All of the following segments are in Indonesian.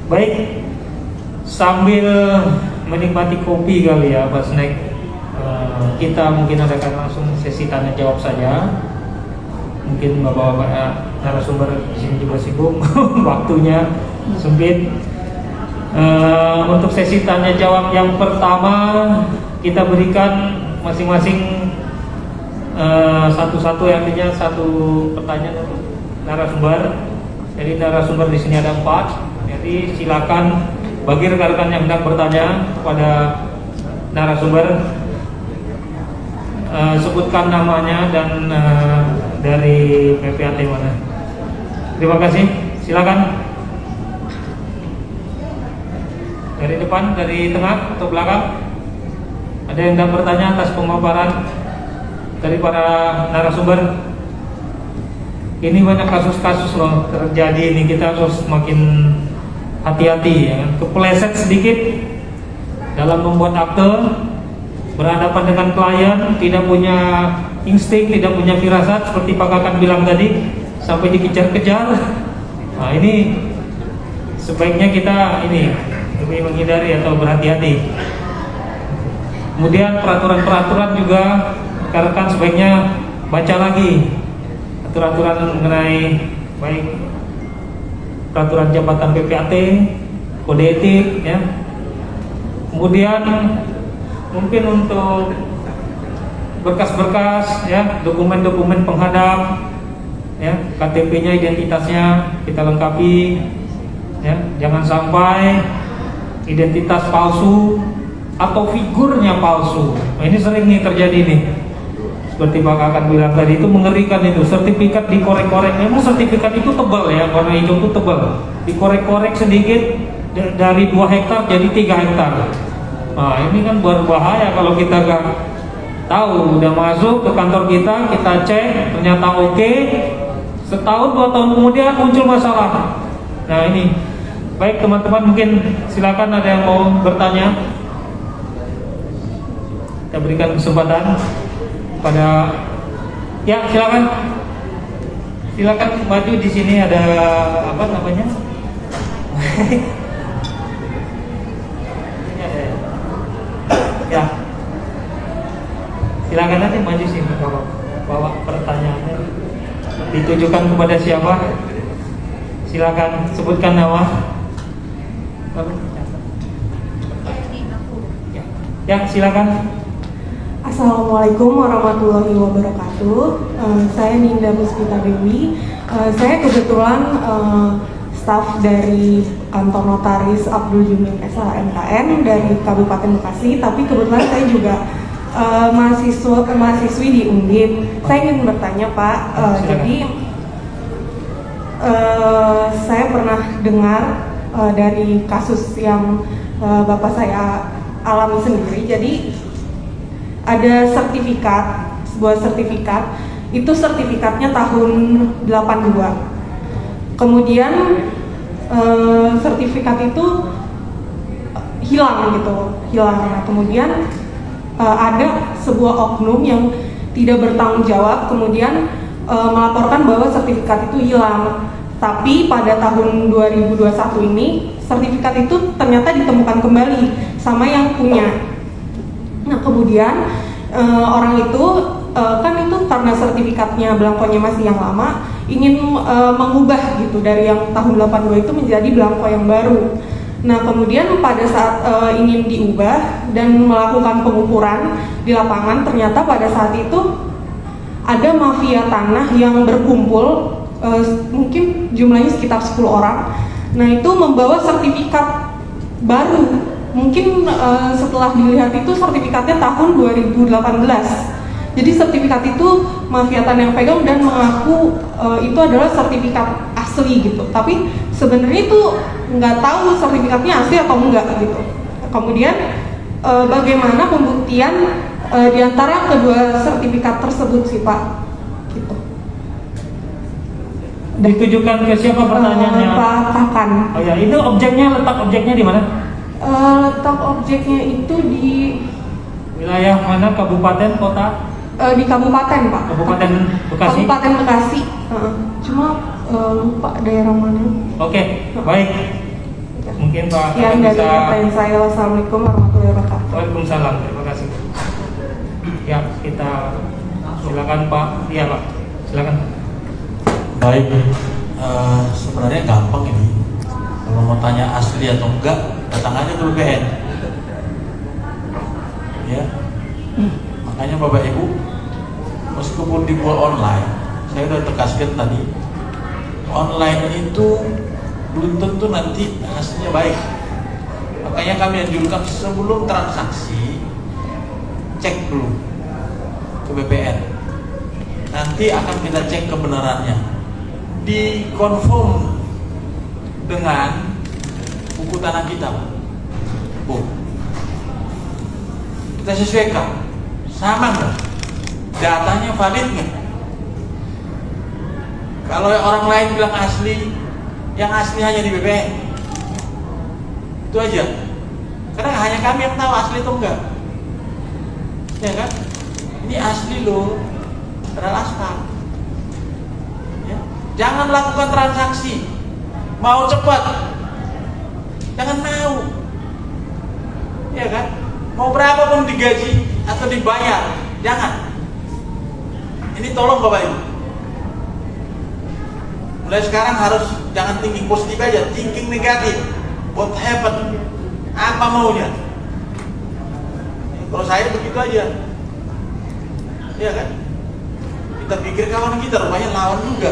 Baik, sambil menikmati kopi kali ya, Pak Snack, kita mungkin adakan langsung sesi tanya jawab saja. Mungkin bapak-bapak narasumber di sini juga sibuk, waktunya sempit. Untuk sesi tanya jawab yang pertama, kita berikan masing-masing satu-satu, artinya satu pertanyaan untuk narasumber. Jadi narasumber di sini ada 4. Jadi silakan bagi rekan-rekan yang hendak bertanya kepada narasumber, sebutkan namanya dan dari PPAT mana. Terima kasih. Silakan. Dari depan, dari tengah atau belakang, ada yang hendak bertanya atas pemaparan dari para narasumber. Ini banyak kasus-kasus loh terjadi ini, kita harus makin hati-hati ya. Kepeleset sedikit dalam membuat akte, berhadapan dengan klien, tidak punya insting, tidak punya firasat seperti Pak Kakan bilang tadi, sampai dikejar-kejar. Nah, ini sebaiknya kita ini lebih menghindari atau berhati-hati. Kemudian peraturan-peraturan juga rekan-rekan sebaiknya baca lagi aturan-aturan mengenai baik peraturan jabatan PPAT, kode etik ya. Kemudian mungkin untuk berkas-berkas ya, dokumen-dokumen penghadap ya, KTP-nya, identitasnya kita lengkapi ya. Jangan sampai identitas palsu atau figurnya palsu. Nah, ini sering nih terjadi nih. Seperti Pak Kakan bilang tadi, itu mengerikan itu. Sertifikat dikorek-korek. Memang sertifikat itu tebal ya, warna hijau itu tebal. Dikorek-korek sedikit dari 2 hektar jadi 3 hektar. Nah, ini kan berbahaya kalau kita nggak tahu. Udah masuk ke kantor kita cek, ternyata oke. Setahun 2 tahun kemudian muncul masalah. Nah ini. Baik teman-teman, mungkin silakan ada yang mau bertanya. Kita berikan kesempatan pada, ya silakan. Silakan maju, di sini ada apa namanya? Ya. Silakan nanti maju sini kalau bawa pertanyaannya. Ditujukan kepada siapa? Silakan sebutkan nama. Ya, silakan. Assalamualaikum warahmatullahi wabarakatuh. Saya Ninda Puspita Dewi. Saya kebetulan staf dari kantor notaris Abdul Juming SHMKN dari Kabupaten Bekasi. Tapi kebetulan saya juga mahasiswi di Undip. Saya ingin bertanya Pak. Jadi saya pernah dengar dari kasus yang Bapak saya alami sendiri. Jadi ada sertifikat, sebuah sertifikat, itu sertifikatnya tahun 82. Kemudian sertifikat itu hilang gitu, hilang. Nah, kemudian ada sebuah oknum yang tidak bertanggung jawab, kemudian melaporkan bahwa sertifikat itu hilang. Tapi pada tahun 2021 ini sertifikat itu ternyata ditemukan kembali sama yang punya. Nah kemudian orang itu kan itu karena sertifikatnya belangkonya masih yang lama, ingin mengubah gitu dari yang tahun 82 itu menjadi belangko yang baru. Nah kemudian pada saat ingin diubah dan melakukan pengukuran di lapangan, ternyata pada saat itu ada mafia tanah yang berkumpul, mungkin jumlahnya sekitar 10 orang. Nah itu membawa sertifikat baru. Mungkin setelah dilihat itu sertifikatnya tahun 2018. Jadi sertifikat itu mafia tanah yang pegang dan mengaku itu adalah sertifikat asli gitu. Tapi sebenarnya itu nggak tahu sertifikatnya asli atau enggak gitu. Kemudian bagaimana pembuktian di antara kedua sertifikat tersebut sih Pak? Gitu. Ditujukan ke siapa pertanyaannya? Pak Kakan. Oh ya, itu letak objeknya di mana? Letak objeknya itu di wilayah mana? Kabupaten, kota? Di kabupaten Pak. Kabupaten Bekasi. Kabupaten Bekasi. Cuma lupa daerah mana. Oke, baik. Ya. Mungkin Pak Sekian dari penyampaian saya. Wassalamualaikum warahmatullahi wabarakatuh. Waalaikumsalam. Terima kasih. Ya, kita silakan Pak. Iya Pak, silakan. Baik, sebenarnya gampang ini. Kalau mau tanya asli atau enggak, datang aja ke BPN. Ya, makanya Bapak Ibu, meskipun dibuat online, saya udah tegaskan tadi, online itu belum tentu nanti hasilnya baik. Makanya kami anjurkan sebelum transaksi, cek dulu ke BPN. Nanti akan kita cek kebenarannya, dikonfirm dengan buku tanah kita, Bu. Kita sesuaikan, sama nggak? Datanya valid nggak? Kalau orang lain bilang asli, yang asli hanya di BPN. Itu aja. Karena hanya kami yang tahu asli itu enggak. Ya kan? Ini asli loh, adalah aspal. Ya. Jangan lakukan transaksi. Mau cepat, jangan mau. Ya kan? Mau berapa pun digaji atau dibayar, jangan. Ini tolong Bapak Ibu. Mulai sekarang harus jangan thinking positif aja, thinking negatif. What happened? Apa maunya? Kalau saya begitu aja. Iya kan? Kita pikir kawan kita, rupanya lawan juga.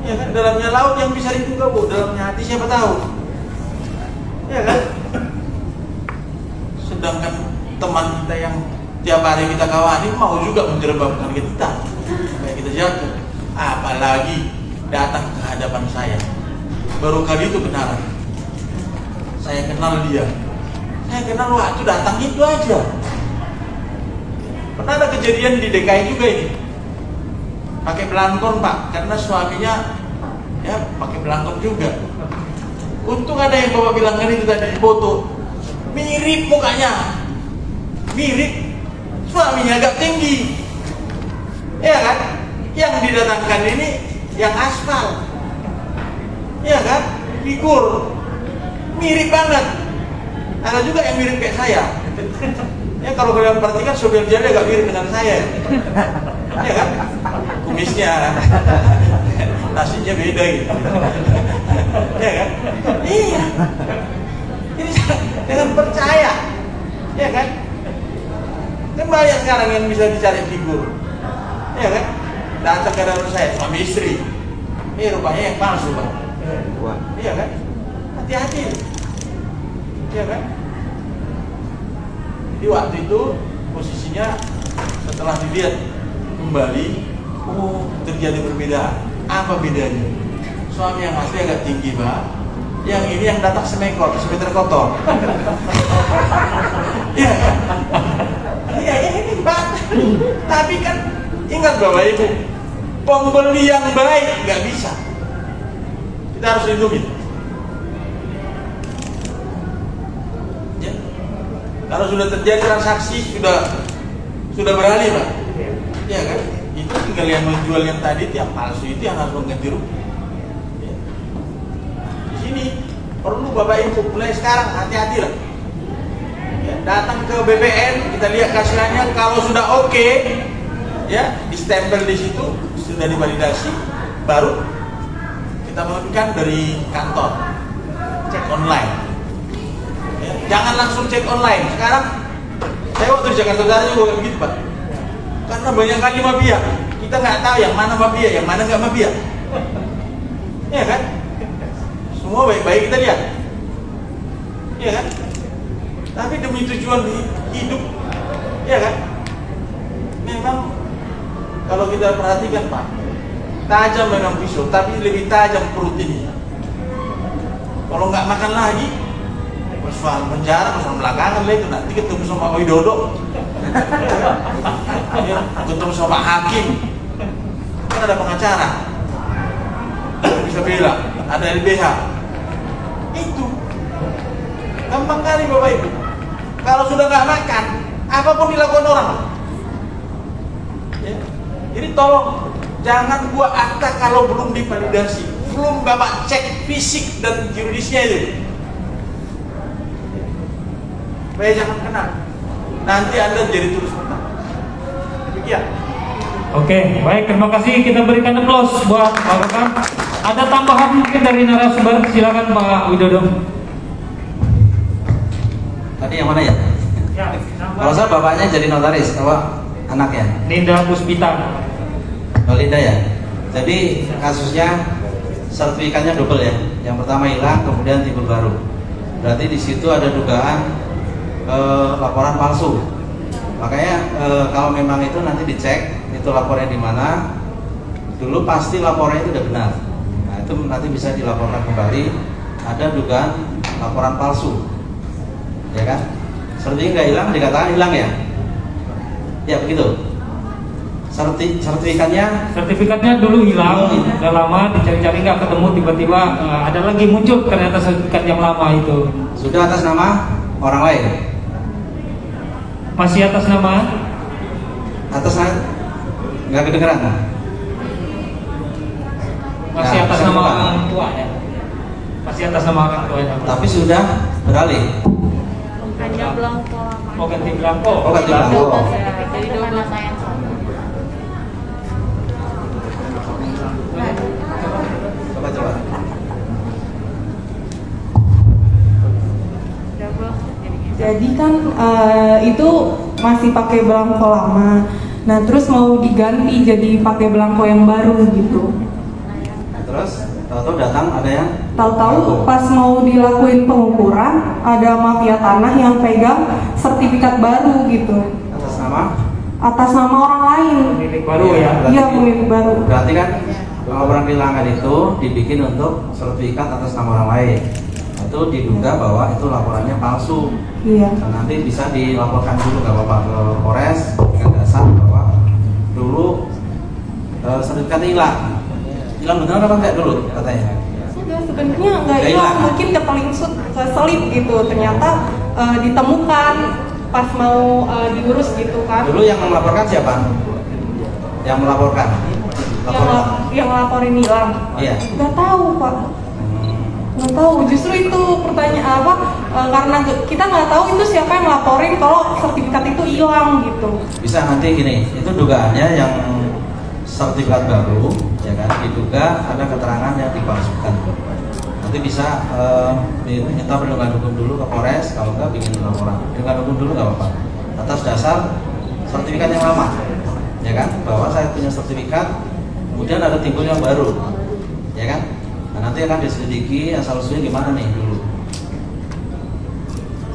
Iya kan? Dalamnya laut yang bisa dibuka, Bu. Dalamnya hati siapa tahu. Iya kan? Sedangkan teman kita yang tiap hari kita kawani mau juga menjerebabkan kita supaya kita jatuh. Apalagi datang ke hadapan saya. Baru kali itu kenalan. Saya kenal dia. Saya kenal waktu datang itu aja. Pernah ada kejadian di DKI juga ini. Pakai belangkon Pak, karena suaminya ya pakai belangkon juga. Untung ada yang Bapak bilang kan itu tadi di foto. Mirip mukanya. Mirip. Suaminya agak tinggi. Iya kan? Yang didatangkan ini yang aspal. Iya kan? Figur. Mirip banget. Ada juga yang mirip kayak saya. Ya kalau kalian perhatikan Sofian Jalil agak mirip dengan saya. Iya kan? Kumisnya, nasinya beda gitu. Iya kan? Iya. Ini dengan percaya. Iya kan? Kan banyak sekarang yang bisa dicari figur. Iya kan? Datang ke dalam saya, suami istri. Ini rupanya yang palsu, Pak. Iya kan? Hati-hati. Iya kan? Jadi waktu itu posisinya setelah dilihat kembali, oh terjadi perbedaan. Apa bedanya? Suami yang asli agak tinggi, Pak. Yang ini yang datang semeter kotor. Iya kan? Iya ini Pak. Tapi kan ingat Bapak Ibu, pembeli yang baik nggak bisa. Kita harus lindungi. Ya. Kalau sudah terjadi transaksi sudah beralih Pak. Ya kan? Itu tinggal yang menjual yang tadi yang palsu itu yang harus mengganti rugi. Ya. Di sini perlu Bapak Ibu mulai sekarang hati-hati lah. Ya, datang ke BPN, kita lihat kasihannya, kalau sudah oke, ya distempel di situ, sudah divalidasi, baru kita menunjukkan dari kantor, cek online. Ya, jangan langsung cek online. Sekarang saya waktu di Jakarta Utara juga begitu Pak, karena banyak kali mafia, kita nggak tahu yang mana mafia, yang mana nggak mafia, ya kan? Semua baik-baik kita lihat, ya kan? Tapi demi tujuan hidup, ya kan? Memang kalau kita perhatikan Pak, tajam memang pisau, tapi lebih tajam perut ini. Kalau nggak makan lagi, persoalan penjara, persoalan belakangan lah itu. Nanti ketemu sama Widodo, ya, ketemu sama hakim, kan ada pengacara, bisa bela, ada LBH, itu gampang kali Bapak Ibu. Kalau sudah nggak makan, apapun dilakukan orang. Ya. Jadi tolong jangan buat akta kalau belum divalidasi. sebelum Bapak cek fisik dan juridisnya itu. Supaya jangan kena. Nanti Anda jadi terus menang. Demikian. Oke, baik, terima kasih. Kita berikan aplaus buat Pak Rekan. Ada tambahan mungkin dari narasumber? Silakan Pak Widodo. Tadi yang mana ya? Ya, Kalau saya bapaknya jadi notaris, apa anaknya? Ninda Puspita. Oh, Linda ya. Jadi kasusnya sertifikatnya double ya. Yang pertama hilang, kemudian timbul baru. Berarti di situ ada dugaan laporan palsu. Makanya kalau memang itu nanti dicek itu lapornya di mana. Dulu pasti laporannya itu udah benar. Nah itu nanti bisa dilaporkan kembali. Ada dugaan laporan palsu, ya kan? Sertifikat nggak hilang dikatakan hilang ya? Ya begitu. Sertifikatnya dulu hilang, udah lama dicari-cari nggak ketemu, tiba-tiba ada lagi muncul ternyata sertifikat yang lama itu. Sudah atas nama orang lain. Masih atas nama? Atas nama nggak kedengeran. Masih Nah, atas bisa nama bukan? orang tua ya. Masih atas nama orang tua ya. Tapi sudah beralih. Hanya belangko lama. Oh ganti belangko. Oh, ganti belangko. Jadi dengan masa yang sama. Coba. Double jadinya. Jadi kan itu masih pakai belangko lama. Nah terus mau diganti jadi pakai belangko yang baru gitu. Terus tahu-tahu datang ada yang Tahu-tahu pas mau dilakuin pengukuran ada mafia tanah yang pegang sertifikat baru gitu atas nama orang lain. Milik baru ya. Iya pemilik baru. Berarti kan laporan kehilangan itu dibikin untuk sertifikat atas nama orang lain. Itu diduga bahwa itu laporannya palsu. Iya. Dan nanti bisa dilaporkan dulu nggak apa-apa ke Polres dengan dasar bahwa dulu sertifikatnya hilang. Hilang beneran apa enggak dulu katanya? Sudah sebenarnya nggak Nggak hilang, hilang. mungkin keselip gitu. Ternyata ditemukan pas mau diurus gitu kan. Dulu yang melaporkan siapa? Yang melaporkan? Yang laporin hilang. Iya. Nggak tahu Pak. Nggak tahu. Justru itu pertanyaan apa? Karena kita nggak tahu itu siapa yang laporin kalau sertifikat itu hilang gitu. Bisa nanti gini, itu dugaannya yang sertifikat baru, ya kan? Diduga ada keterangan yang dipalsukan. Nanti bisa minta perlindungan hukum dulu ke Polres, kalau enggak bikin laporan. Perlindungan hukum dulu nggak apa-apa. Atas dasar sertifikat yang lama, ya kan? Bahwa saya punya sertifikat, kemudian ada timbul yang baru, ya kan? Nah, nanti akan diselidiki asal usulnya gimana nih dulu.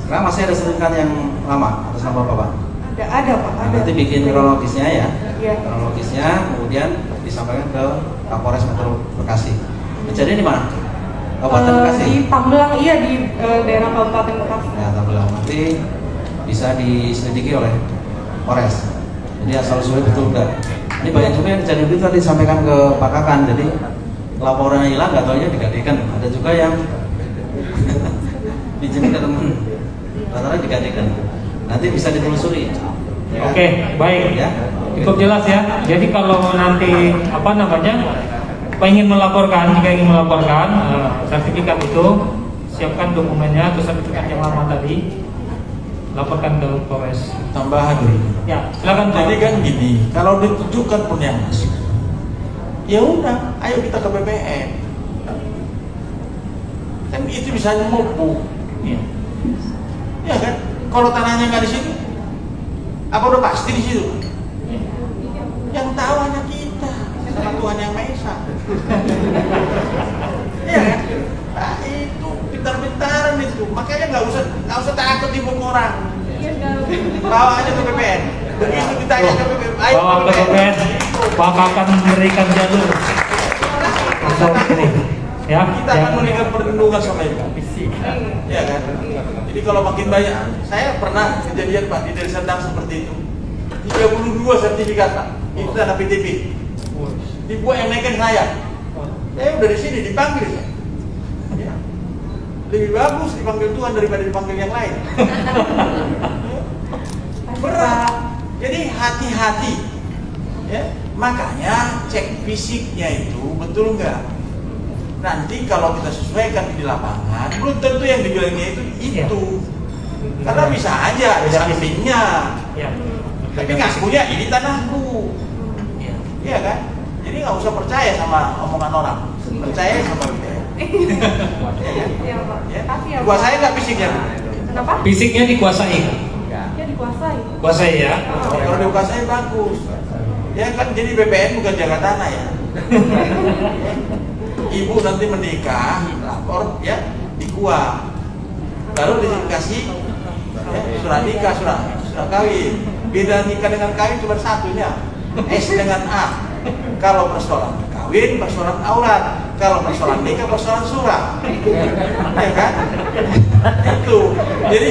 Sekarang masih ada sertifikat yang lama atas nama Bapak. Ada Pak. Nah, Ada. nanti bikin kronologisnya ya. Iya. Kronologisnya kemudian disampaikan ke Kapolres Metro Bekasi. Kejadian di mana? Kabupaten Bekasi. Di Tambelang, iya di daerah Kabupaten Bekasi. Ya, Tambelang. Nanti bisa diselidiki oleh Polres. Jadi asal usulnya betul enggak. Ini banyak juga yang kejadian itu tadi disampaikan ke Pak Kakan. Jadi laporannya hilang, nggak taunya digantikan. Ada juga yang pinjemin ke teman, rata-rata digantikan. Nanti bisa ditelusuri. Ya. Oke, baik. Ya. Cukup jelas ya. Jadi kalau nanti apa namanya ingin melaporkan, jika ingin melaporkan sertifikat itu, siapkan dokumennya atau sertifikat yang lama tadi, laporkan ke Polres. Tambahan dulu. Ya, silakan Pak. Jadi kan gini, kalau ditujukan pun yang masuk, ya udah, ayo kita ke BPN. Kan itu bisa nyemupuk. Iya. Ya kan? Kalau tanahnya nggak di situ, apa udah pasti di situ? Iya. Yang tahu hanya kita sama Tuhan yang Maha Esa. Iya kan? Nah, itu pintar-pintaran itu. Makanya nggak usah takut dibuk orang. Bawa aja ke BPN. Begitu ditanya ke BPN, ayo Bawa ke BPN, Pak akan memberikan jalur untuk ini. Ya, Kita akan memberikan perlindungan sama itu. Ya kan? Jadi kalau makin banyak, saya pernah kejadian Pak di Deli Serdang seperti itu. 32 sertifikat Pak, itu tanah PTP. Dibuat yang naikin saya. Saya udah di sini dipanggil ya. Ya. Lebih bagus dipanggil Tuhan daripada dipanggil yang lain. Berat. Jadi hati-hati. Ya. Makanya cek fisiknya itu betul nggak? nanti kalau kita sesuaikan di lapangan, belum tentu yang dibilangnya itu. Karena bisa aja di sampingnya, tapi ngakunya ini tanahku, iya kan? Jadi nggak usah percaya sama omongan orang, percaya sama BPN. Iya, Pak. Kasih ya, Pak. Kuasai nggak fisiknya? Kenapa? Fisiknya dikuasai. Ya dikuasai. Kuasai ya. Kalau dikuasai bagus. Ya kan jadi BPN bukan jaga tanah ya. Ibu nanti menikah, lapor ya di KUA. Lalu dikasih ya, surat nikah, surat kawin. Beda nikah dengan kawin cuma satunya, S dengan A. Kalau persoalan kawin, persoalan aurat. Kalau persoalan nikah, persoalan surat. Ya kan? Itu. Jadi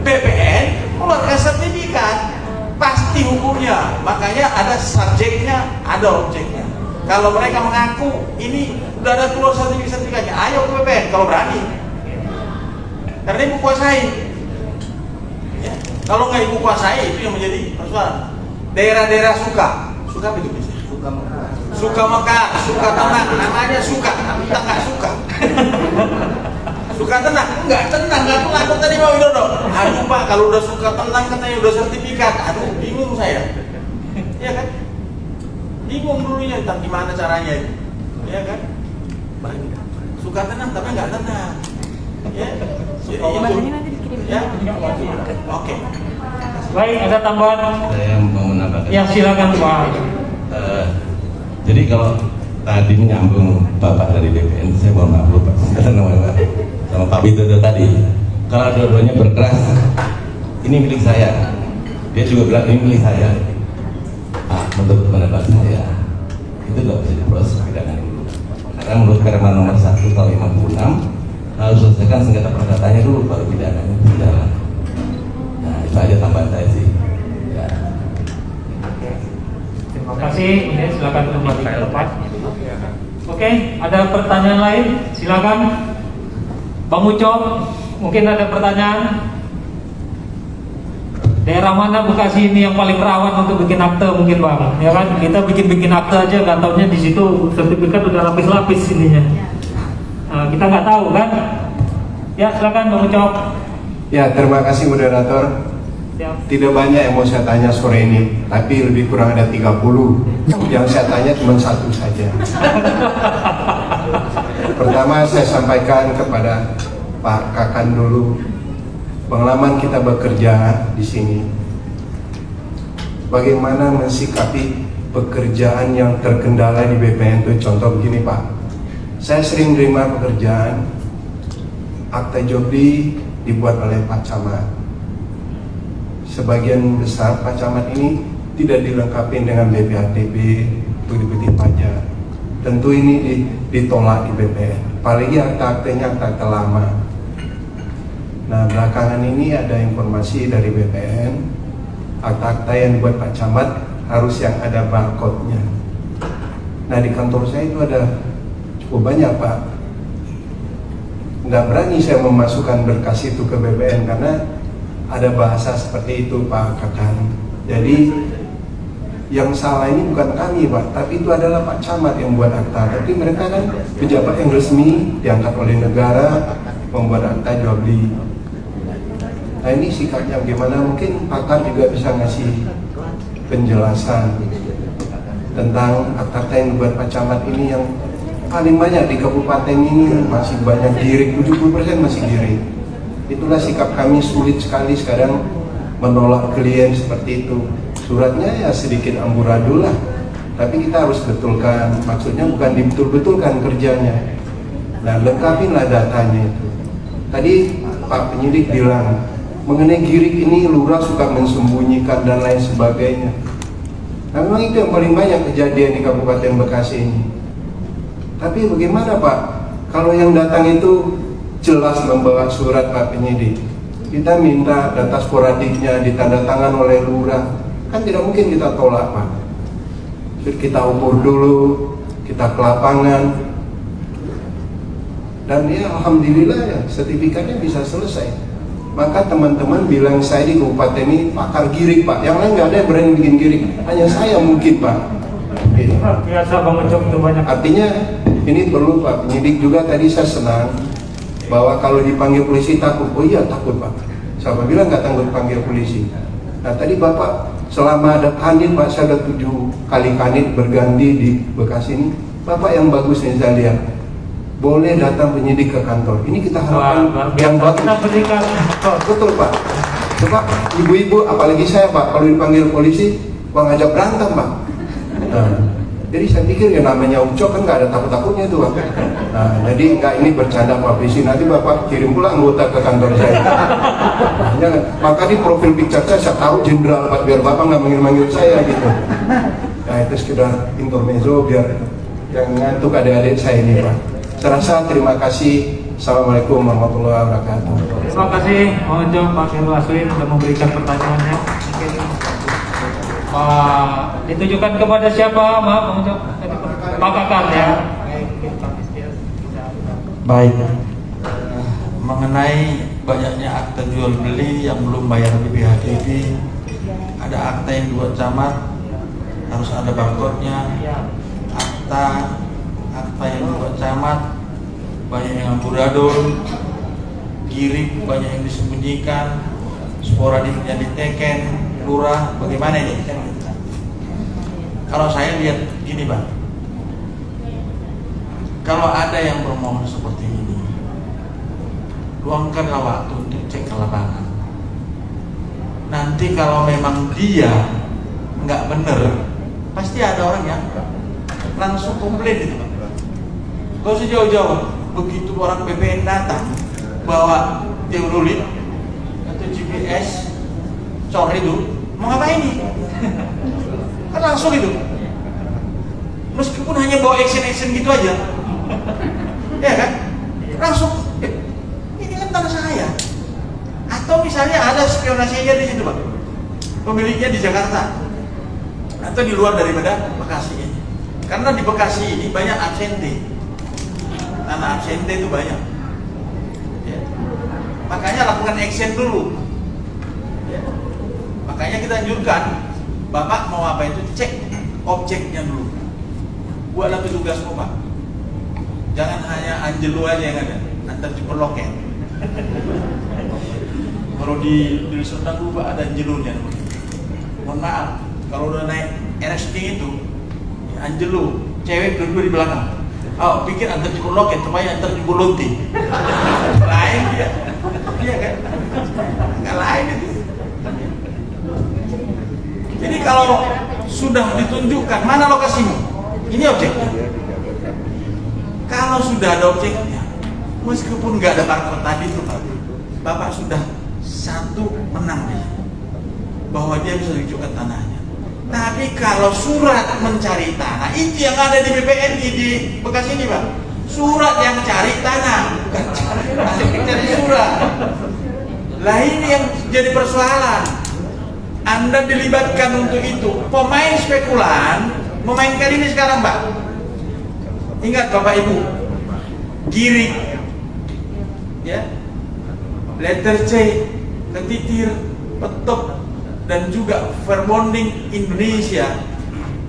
BPN keluarkan sertifikat, pasti hukumnya. Makanya ada subjeknya, ada objeknya. Kalau mereka mengaku ini udah ada keluar sertifikatnya, ayo ke BPN kalau berani. Karena ibu kuasai. Ya. Kalau nggak ibu kuasai itu yang menjadi persoalan. Daerah-daerah suka apa itu bisa? Suka Mekah, suka tenang, namanya suka, tapi kita nggak suka. Suka tenang, nggak laku tadi Pak Widodo. Aduh Pak, kalau udah suka tenang katanya udah sertifikat, aduh bingung saya. Iya kan? Bingung dulunya tentang gimana caranya itu, ya kan? Suka tenang tapi nggak tenang. Ya, jadi Bahannya nanti dikirim. ya, oke. Baik, ada tambahan? Saya mau menambahkan. Ya silakan Pak. Jadi kalau tadi menyambung Bapak dari BPN, saya mohon maaf lupa sama Pak Widodo tadi. Kalau dua-duanya berkeras, ini milik saya. Dia juga bilang ini milik saya. Menurut pendapat saya, itu nggak bisa diproses pidana dulu. Karena menurut Permen nomor 1 tahun 56 harus selesaikan sengketa perdatanya dulu baru pidananya berjalan. Nah itu aja tambahan saya sih. Ya. Terima kasih. Ini silakan kembali ke tempat. Oke, ada pertanyaan lain? Silakan. Bang Ucok, mungkin ada pertanyaan? Daerah mana Bekasi ini yang paling rawan untuk bikin akte mungkin Bang? Ya kan, kita bikin akte aja nggak taunya di situ sertifikat udah lapis-lapis ininya. Nah, kita nggak tahu kan? Ya silakan Bang Ucok. Ya, terima kasih moderator. Siap. Tidak banyak yang mau saya tanya sore ini, tapi lebih kurang ada 30. Yang saya tanya cuma satu saja. Pertama saya sampaikan kepada Pak Kakan dulu, pengalaman kita bekerja di sini, bagaimana mensikapi pekerjaan yang terkendala di BPN itu. Contoh begini Pak, saya sering terima pekerjaan, akta jobli dibuat oleh Pak Camat. Sebagian besar Pak Camat ini tidak dilengkapi dengan BPHTB, bukti-bukti pajak. Tentu ini ditolak di BPN, apalagi akta-aktanya akta lama. Nah belakangan ini ada informasi dari BPN, akta-akta yang dibuat Pak Camat harus yang ada barcode-nya. Nah di kantor saya itu ada cukup banyak Pak. Nggak berani saya memasukkan berkas itu ke BPN karena ada bahasa seperti itu Pak Kakan. Jadi yang salah ini bukan kami Pak, tapi itu adalah Pak Camat yang buat akta. Tapi mereka kan pejabat yang resmi diangkat oleh negara membuat akta jual beli. Nah ini sikapnya bagaimana? Mungkin pakar juga bisa ngasih penjelasan tentang akta yang dibuat Pak Camat ini yang paling banyak di kabupaten ini masih banyak giring, 70% masih giring. Itulah sikap kami, sulit sekali sekarang menolak klien seperti itu. Suratnya ya sedikit amburadul lah, tapi kita harus betulkan. Maksudnya bukan dibetul-betulkan kerjanya. Nah lengkapinlah datanya itu. Tadi Pak penyidik bilang mengenai girik ini lurah suka mensembunyikan dan lain sebagainya. Nah, memang itu yang paling banyak kejadian di Kabupaten Bekasi ini. Tapi bagaimana Pak, kalau yang datang itu jelas membawa surat Pak penyidik, kita minta data sporadiknya ditandatangan oleh lurah, kan tidak mungkin kita tolak Pak. Kita ukur dulu, kita ke lapangan, dan ya alhamdulillah ya sertifikatnya bisa selesai. Maka teman-teman bilang saya di kabupaten ini pakar girik Pak, yang lain nggak ada yang berani bikin girik, hanya saya mungkin Pak. Biasa Bang Ucok itu banyak. Artinya Ini perlu Pak, penyidik juga tadi saya senang bahwa kalau dipanggil polisi takut. Oh iya takut Pak. Siapa bilang nggak takut panggil polisi? Nah tadi Bapak selama ada kanit Pak, saya ada 7 kali kanit berganti di Bekasi ini. Bapak yang bagus nih saya lihat. Boleh datang penyidik ke kantor. Ini kita harapkan yang bagus. Kita berikan. Oh, betul Pak. Coba ibu-ibu, apalagi saya Pak, kalau dipanggil polisi, ngajak berantem Pak. Nah, jadi saya pikir ya namanya Ucok kan nggak ada takut-takutnya itu Pak. Nah, jadi nggak ini bercanda Pak Polisi, nanti Bapak kirim pula anggota ke kantor saya. Jangan. Maka di profil picture saya taruh jenderal Pak, biar Bapak nggak manggil-manggil saya gitu. Nah itu sekedar intermezzo biar yang ngantuk adik-adik saya ini Pak. Saya rasa terima kasih. Assalamualaikum warahmatullahi wabarakatuh. Terima kasih Mojo Pak Khairul Aswin sudah memberikan pertanyaannya. Mungkin ditujukan kepada siapa? Maaf Mojo. Pak Kakak ya. Baik. Mengenai banyaknya akta jual beli yang belum bayar BPHTB, ada akta yang 2 camat harus ada barcode-nya. Akta yang 2 camat banyak yang amburadul, girik banyak yang disembunyikan, sporadiknya diteken, lurah, bagaimana ini? Kalau saya lihat gini Pak, kalau ada yang bermohon seperti ini, luangkanlah waktu untuk cek ke lapangan. Nanti kalau memang dia nggak bener, pasti ada orang yang langsung komplain itu Pak. Gak usah jauh-jauh. Begitu orang BPN datang bawa teodolit atau GPS cor itu, mau ngapain ini? Kan langsung itu, meskipun hanya bawa action gitu aja, ya kan? Langsung, ini kan tanah saya. Atau misalnya ada spionasinya di situ Pak, pemiliknya di Jakarta atau di luar daripada Bekasi. Karena di Bekasi ini banyak absente. Tanah absente itu banyak ya. Makanya lakukan action dulu ya. Makanya kita anjurkan Bapak mau apa itu cek objeknya dulu, buatlah petugasmu Pak. Jangan hanya Angelo aja yang ada, nanti diperloket. Kalau di Serdang dulu Pak ada Angelonya. Mohon maaf kalau udah naik RS King itu Angelo cewek berdua di belakang. Oh, pikir antar jemput loket, supaya antar jemput lonti. Lain dia, iya kan? Nggak lain itu. Jadi kalau sudah ditunjukkan mana lokasimu, ini objeknya. Kalau sudah ada objeknya, meskipun nggak ada barcode tadi itu Pak, Bapak sudah satu menang nih, bahwa dia bisa tunjukkan tanahnya. Tapi kalau surat mencari tanah, itu yang ada di BPN di Bekasi ini Pak. Surat yang cari tanah, bukan cari surat. Lah ini yang jadi persoalan. Anda dilibatkan untuk itu. Pemain spekulan memainkan ini sekarang Pak. Ingat Bapak Ibu, girik, ya, letter C, ketitir, petok, dan juga verbonding Indonesia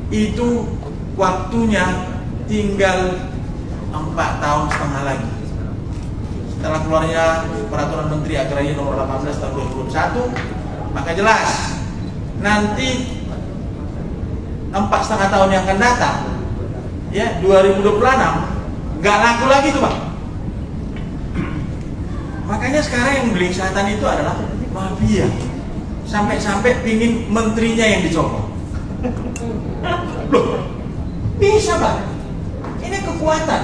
itu waktunya tinggal 4,5 tahun lagi. Setelah keluarnya Peraturan Menteri Agraria Nomor 18 Tahun 2021, maka jelas nanti 4,5 tahun yang akan datang, ya 2026 nggak laku lagi tuh Pak. Makanya sekarang yang beli selatan itu adalah mafia. Sampai-sampai pingin menterinya yang dicopot. Loh, bisa Pak. Ini kekuatan.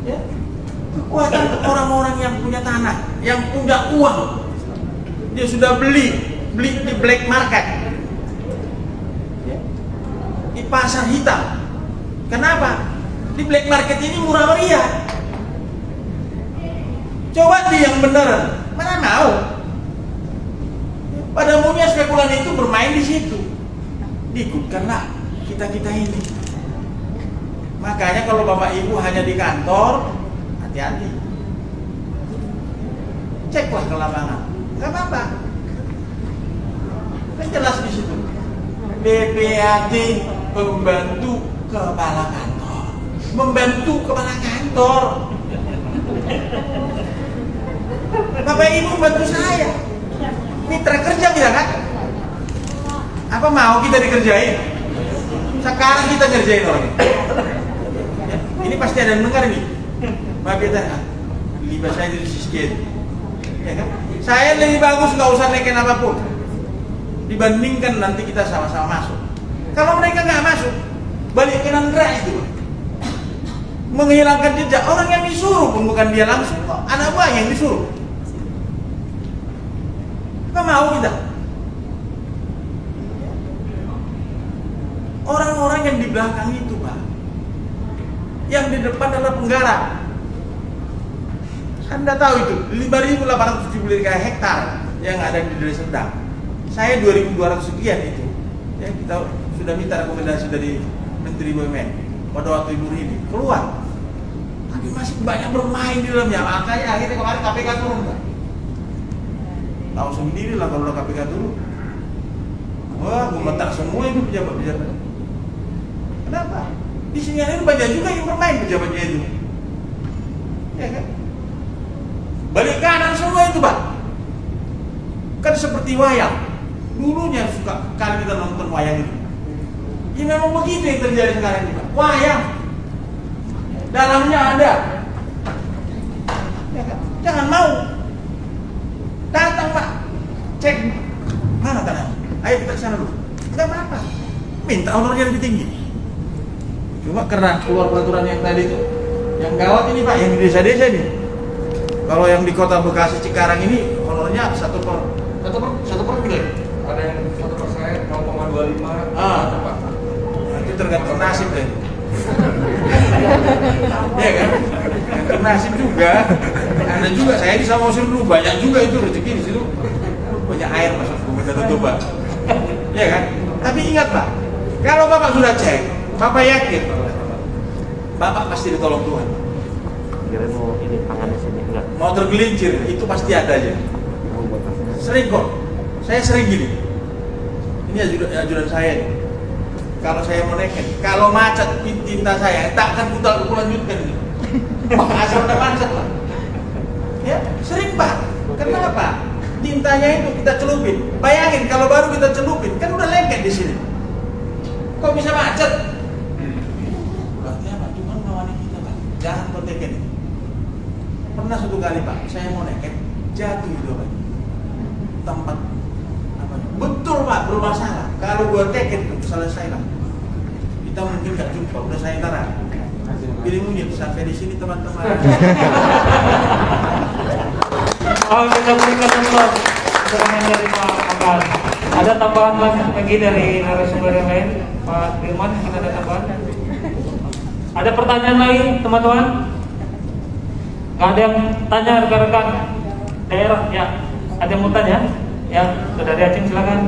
Ya. Kekuatan orang-orang yang punya tanah, yang punya uang. Dia sudah beli di black market, ya. Di pasar hitam. Kenapa? Di black market ini murah meriah. Coba di yang beneran, mana mau? Pada umumnya spekulan itu bermain di situ. Diikutkanlah kita ini. Makanya kalau Bapak Ibu hanya di kantor, hati-hati. Ceklah ke lapangan. Gak apa-apa. Kan jelas di situ. BPAT pembantu kepala kantor. membantu kepala kantor. Bapak Ibu bantu saya. Mitra kerja kita kan? Apa mau kita dikerjain? Sekarang kita ngerjain orang. Ya, ini pasti ada yang dengar nih. Bapak kita, libat saya dari sisi ya kan? Saya lebih bagus nggak usah naikin apapun dibandingkan nanti kita sama-sama masuk. Kalau mereka nggak masuk, balik ke Nandra itu menghilangkan jejak orang yang disuruh pun bukan dia langsung, kok anak buah yang disuruh. Nggak mau kita. Orang-orang yang di belakang itu, Pak, yang di depan adalah penggarap. Anda tahu itu 5.873 hektar yang ada di Deli Serdang. Saya 2.200 sekian itu. Ya, kita sudah minta rekomendasi dari Menteri BUMN pada waktu Ibu Rini keluar. Tapi masih banyak bermain di dalamnya. Makanya akhirnya kemarin KPK turun, Pak. Tahu sendiri lah kalau KPK turun. Wah, gemetar semua itu pejabat-pejabat. Kenapa? Di sini ada banyak juga yang bermain pejabatnya itu. Ya kan? Balik kanan semua itu, Pak. Kan seperti wayang. Dulunya suka kali kita nonton wayang itu. Ya memang begitu yang terjadi sekarang ini, Pak. Wayang. Dalamnya ada. Ya kan? Jangan mau. Datang, Pak. Cek. Mana tanah? Ayo kita kesana dulu. Enggak apa-apa. Minta honornya lebih tinggi. Cuma karena keluar peraturan yang tadi itu. Yang gawat ini, Pak, yang di desa-desa ini. Kalau yang di kota Bekasi Cikarang ini honornya 1 per bulan. Ada yang 1%, 0,25. Pak. Itu tergantung nasib deh. Iya kan? Yang nasib juga. Ada juga. Saya di Samosir dulu banyak juga itu rezeki di situ. Banyak air masuk ke Kota Toba. Iya kan? Tapi ingat, Pak, kalau Bapak sudah cek, Bapak yakin, Bapak pasti ditolong Tuhan. Kira mau ini tangannya sini enggak? Mau tergelincir, itu pasti ada aja. Sering kok, saya sering gini. Ini ajudan saya nih. Kalau saya mau naikin, kalau macet tinta saya, tak akan aku lanjutkan ini. Asal udah macet, Pak. Ya, sering, Pak. Kenapa? Tintanya itu kita celupin. Bayangin kalau baru kita celupin, kan udah lengket di sini. Kok bisa macet? Berarti apa? Cuma ngawani kita, Pak. Jangan kontekin. Pernah suatu kali, Pak, saya mau neket, jatuh itu, Pak. Tempat apa? Betul, Pak, bermasalah. Kalau gua teket itu selesai lah. Kita mungkin nggak jumpa, udah saya taruh. Pilih munyit sampai di sini, teman-teman. Oh, kita berikan contoh keterangan dari Pak Akan. Ada tambahan lagi dari narasumber yang lain, Pak Firman, mungkin ada tambahan? Ada pertanyaan lain, teman-teman? Gak ada yang tanya rekan-rekan daerah? Ya, ada yang mau tanya? Ya, Saudari Aceh silakan.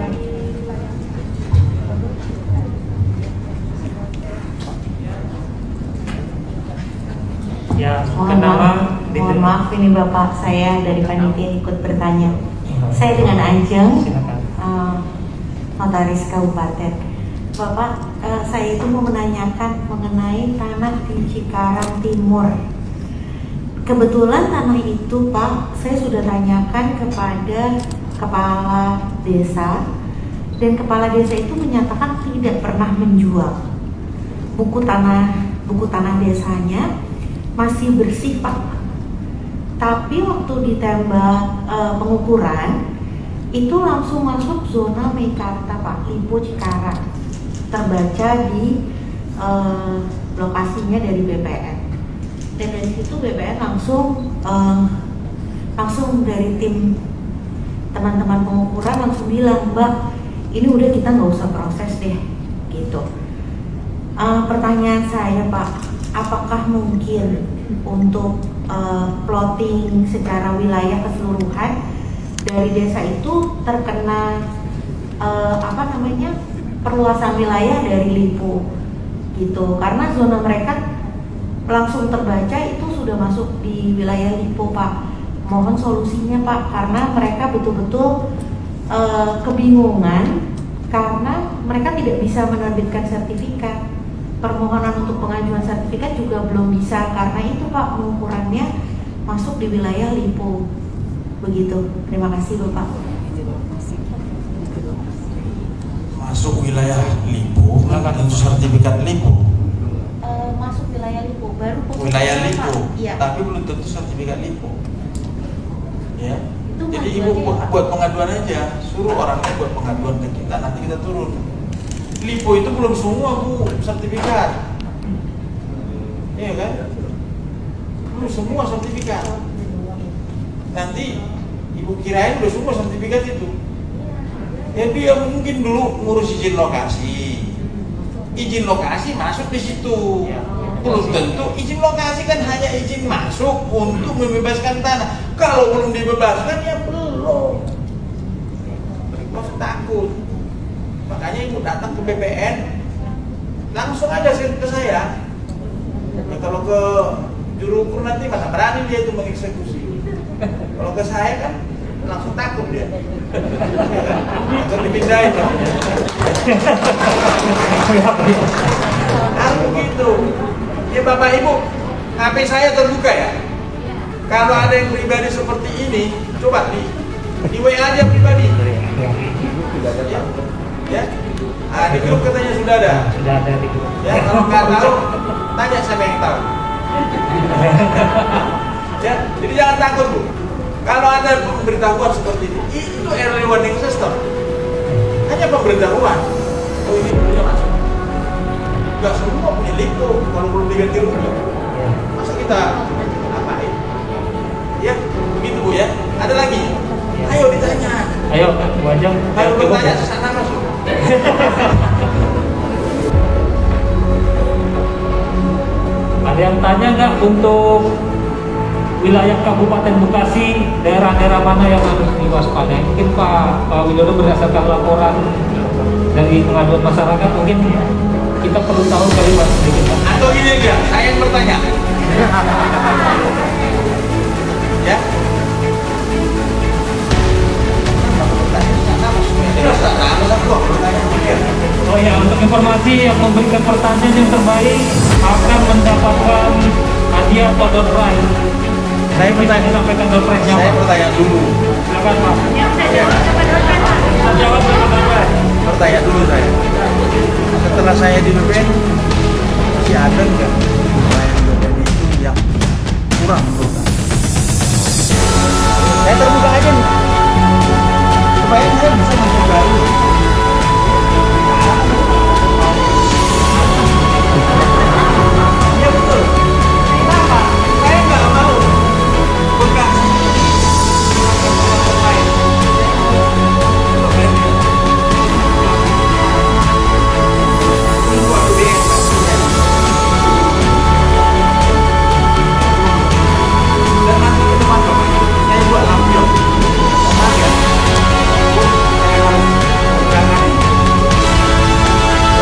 Ya, mohon maaf ini Bapak, saya dari panitia ikut bertanya. Saya dengan Ajeng, notaris kabupaten. Bapak, saya itu mau menanyakan mengenai tanah di Cikarang Timur. Kebetulan tanah itu, Pak, saya sudah tanyakan kepada kepala desa, dan kepala desa itu menyatakan tidak pernah menjual. Buku tanah desanya masih bersih, Pak. Tapi waktu ditembak pengukuran itu langsung masuk zona Meikarta, Pak, Lipo Cikarang. Terbaca di lokasinya dari BPN. Dan dari situ BPN langsung dari tim teman-teman pengukuran langsung bilang, Mbak, ini udah kita nggak usah proses deh, gitu. Pertanyaan saya, Pak, apakah mungkin untuk plotting secara wilayah keseluruhan dari desa itu terkena perluasan wilayah dari Lipo gitu, karena zona mereka langsung terbaca itu sudah masuk di wilayah Lipo, Pak. Mohon solusinya, Pak, karena mereka betul-betul kebingungan karena mereka tidak bisa menerbitkan sertifikat. permohonan untuk pengajuan sertifikat juga belum bisa karena itu Pak pengukurannya masuk di wilayah LIPO. Begitu. Terima kasih Bapak. Masuk wilayah LIPO, tentu sertifikat LIPO. Masuk wilayah LIPO baru Wilayah LIPO, iya. tapi belum tentu sertifikat LIPO. Ya. Itu Jadi pengajuannya ibu apa? buat pengaduan aja, suruh orangnya buat pengaduan ke kita, nanti kita turun. LIPO itu belum semua Bu sertifikat, iya kan? Belum semua sertifikat. Nanti ibu kirain udah semua sertifikat itu. Ya dia mungkin dulu ngurus izin lokasi. Izin lokasi masuk di situ. Belum tentu izin lokasi kan hanya izin masuk untuk membebaskan tanah. Kalau belum dibebaskan ya belum. Nggak usah takut. Makanya ibu datang ke BPN, langsung aja ke saya. Ya, kalau ke juru ukur nanti mana berani dia itu mengeksekusi. Kalau ke saya kan langsung takut dia. Langsung dipindahin. Aku gitu. Ya Bapak Ibu, HP saya terbuka ya. Kalau ada yang pribadi seperti ini, coba di WA aja pribadi. Ya. Di grup katanya sudah ada. Sudah ada di grup. Ya, kalau nggak tahu, tanya siapa yang tahu. Ya, jadi jangan takut Bu. Kalau ada pemberitahuan seperti itu early warning system. Hanya pemberitahuan. Oh ini punya masuk. Gak semua punya LIPO kalau belum diganti rugi. Masa kita apain? Ya, begitu Bu ya. Ada lagi? Ayo ditanya. Ayo, Bu Ajeng. Kalau bertanya sana masuk. Ada yang tanya nggak untuk wilayah Kabupaten Bekasi, daerah-daerah mana yang harus diwaspadai? Mungkin Pak Widodo berdasarkan laporan dari pengaduan masyarakat, mungkin kita perlu tahu kali Pak sedikit. Atau gini dia, saya yang bertanya. Ya. Oh ya, untuk informasi yang memberikan pertanyaan yang terbaik akan mendapatkan hadiah atau door prize. Saya bertanya, sampaikan door prize-nya. saya bertanya dulu. Silakan Pak. Bisa jawab dengan door prize. Bertanya dulu saya. Setelah saya di BPN, masih ada nggak wilayah BPN itu yang kurang menurut saya? Saya terbuka aja nih, supaya saya bisa mempelajari. Iya betul. Kenapa? Saya nggak mau Bekasi. Dan nanti ke depan saya buat lampion.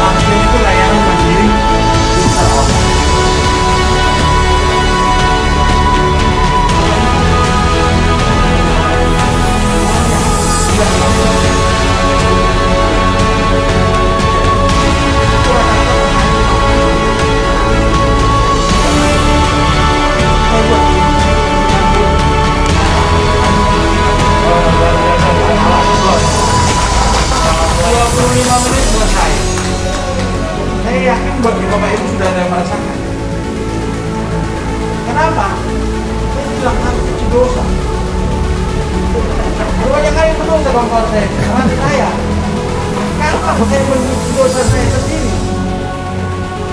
Lampion itu layanan mandiri. Saya yakin bagi Bapak Ibu sudah ada yang merasakan. Kenapa? Saya bilang harus cuci dosa. Banyak kali berdosa kawan-kawan saya, karena saya. Kenapa saya mencuci dosa saya sendiri?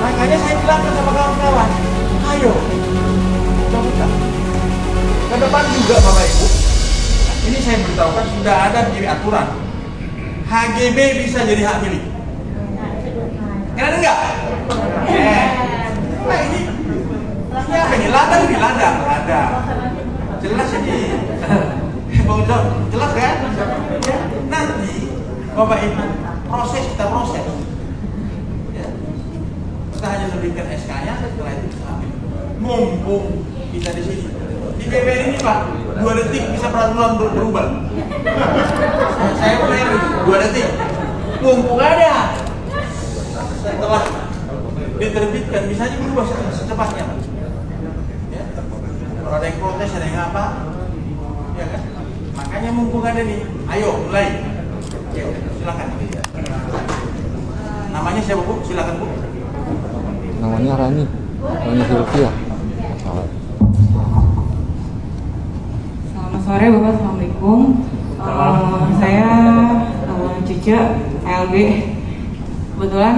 Makanya saya bilangkan sama kawan-kawan, ayo, coba. Ke depan juga Bapak Ibu, ini saya beritahukan sudah ada di aturan. HGB bisa jadi hak milik. Keren enggak? Nah ini apa ini? Ladang di ladang. Jelas ini. Bang John, jelas kan? Nanti Bapak Ibu kita proses. Ya. Kita hanya terbitkan SK-nya, setelah itu bisa ambil. Mumpung bisa di sini. Di BPN ini Pak, 2 detik bisa peraturan berubah. Saya punya 2 detik. Mumpung ada. Setelah diterbitkan, bisa aja berubah secepatnya. Ya. Kalau ada yang protes, ada yang apa, ya kan? Makanya mumpung ada nih, ayo mulai. Silakan. Namanya siapa Bu? Silakan Bu. Namanya Rani Sylvia. Selamat sore Bapak, Assalamualaikum. Saya Cica, LB. Kebetulan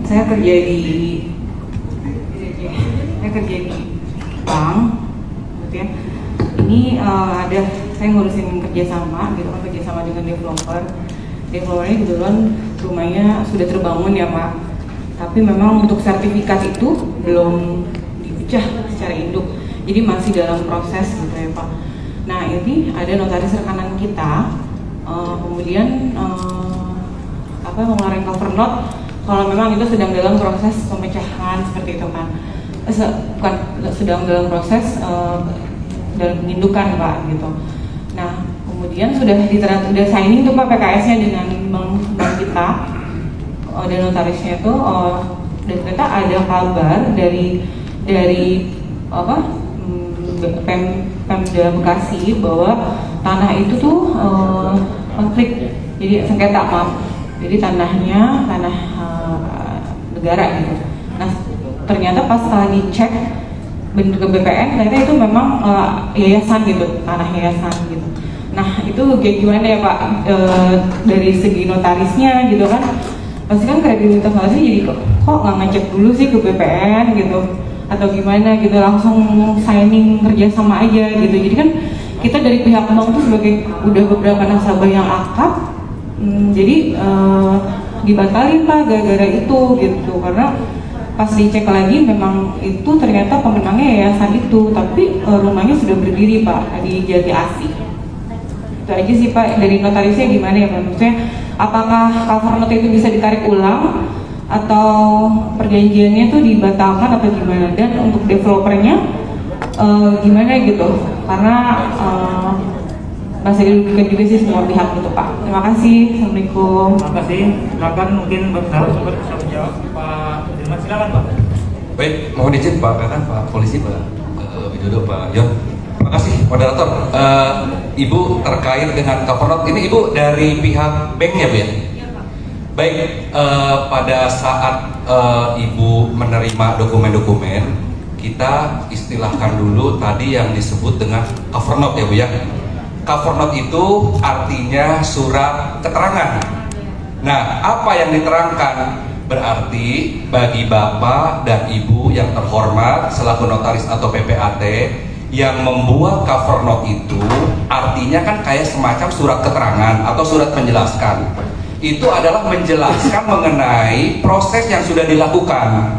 saya kerja di bank, gitu ya. Ini ada saya ngurusin kerjasama, gitu kan, kerjasama dengan developer. Developernya kebetulan rumahnya sudah terbangun ya Pak. Tapi memang untuk sertifikat itu belum dipecah secara induk, jadi masih dalam proses gitu ya Pak. Nah ini ada notaris rekanan kita, kemudian mengeluarkan cover note kalau memang itu sedang dalam proses pemecahan seperti itu kan, bukan sedang dalam proses dalam pengindukan Pak gitu. Nah kemudian sudah signing tuh Pak PKS-nya dengan bank kita dan notarisnya itu, dan ternyata ada kabar dari Pemda Bekasi bahwa tanah itu tuh konflik, jadi sengketa maaf. Jadi tanah negara gitu. Nah ternyata pas setelah dicek bentuk ke BPN, ternyata itu memang yayasan gitu, tanah yayasan gitu. Nah itu kayak gimana ya Pak, dari segi notarisnya gitu kan, pasti kan kredibilitas notarisnya jadi kok nggak ngecek dulu sih ke BPN gitu, atau gimana gitu, langsung signing kerjasama aja gitu. Jadi kan kita dari pihak bank tuh sebagai udah beberapa nasabah yang akad, jadi dibatalin Pak gara-gara itu gitu, karena pas dicek lagi memang itu ternyata pemenangnya yayasan itu, tapi rumahnya sudah berdiri Pak di Jati Asih. Itu aja sih Pak, dari notarisnya gimana ya Pak, maksudnya apakah cover note itu bisa ditarik ulang atau perjanjiannya tuh dibatalkan atau gimana, dan untuk developernya gimana gitu, karena masih dirugikan juga sih semua pihak gitu Pak. Terima kasih. Assalamualaikum. Terima kasih. Silakan mungkin narasumber bisa menjawab. Pak Dirman, silakan Pak. Baik, mohon izin Pak Kakan, Pak Polisi, Pak Widodo, Pak Yon. Terima kasih moderator. Ibu terkait dengan cover note ini, Ibu dari pihak banknya Bu ya? Baik, pada saat Ibu menerima dokumen-dokumen, kita istilahkan dulu tadi yang disebut dengan cover note ya Bu ya. Cover note itu artinya surat keterangan. Nah, apa yang diterangkan? Berarti bagi Bapak dan Ibu yang terhormat selaku notaris atau PPAT yang membuat cover note itu, artinya kan kayak semacam surat keterangan atau surat menjelaskan. Itu adalah menjelaskan mengenai proses yang sudah dilakukan.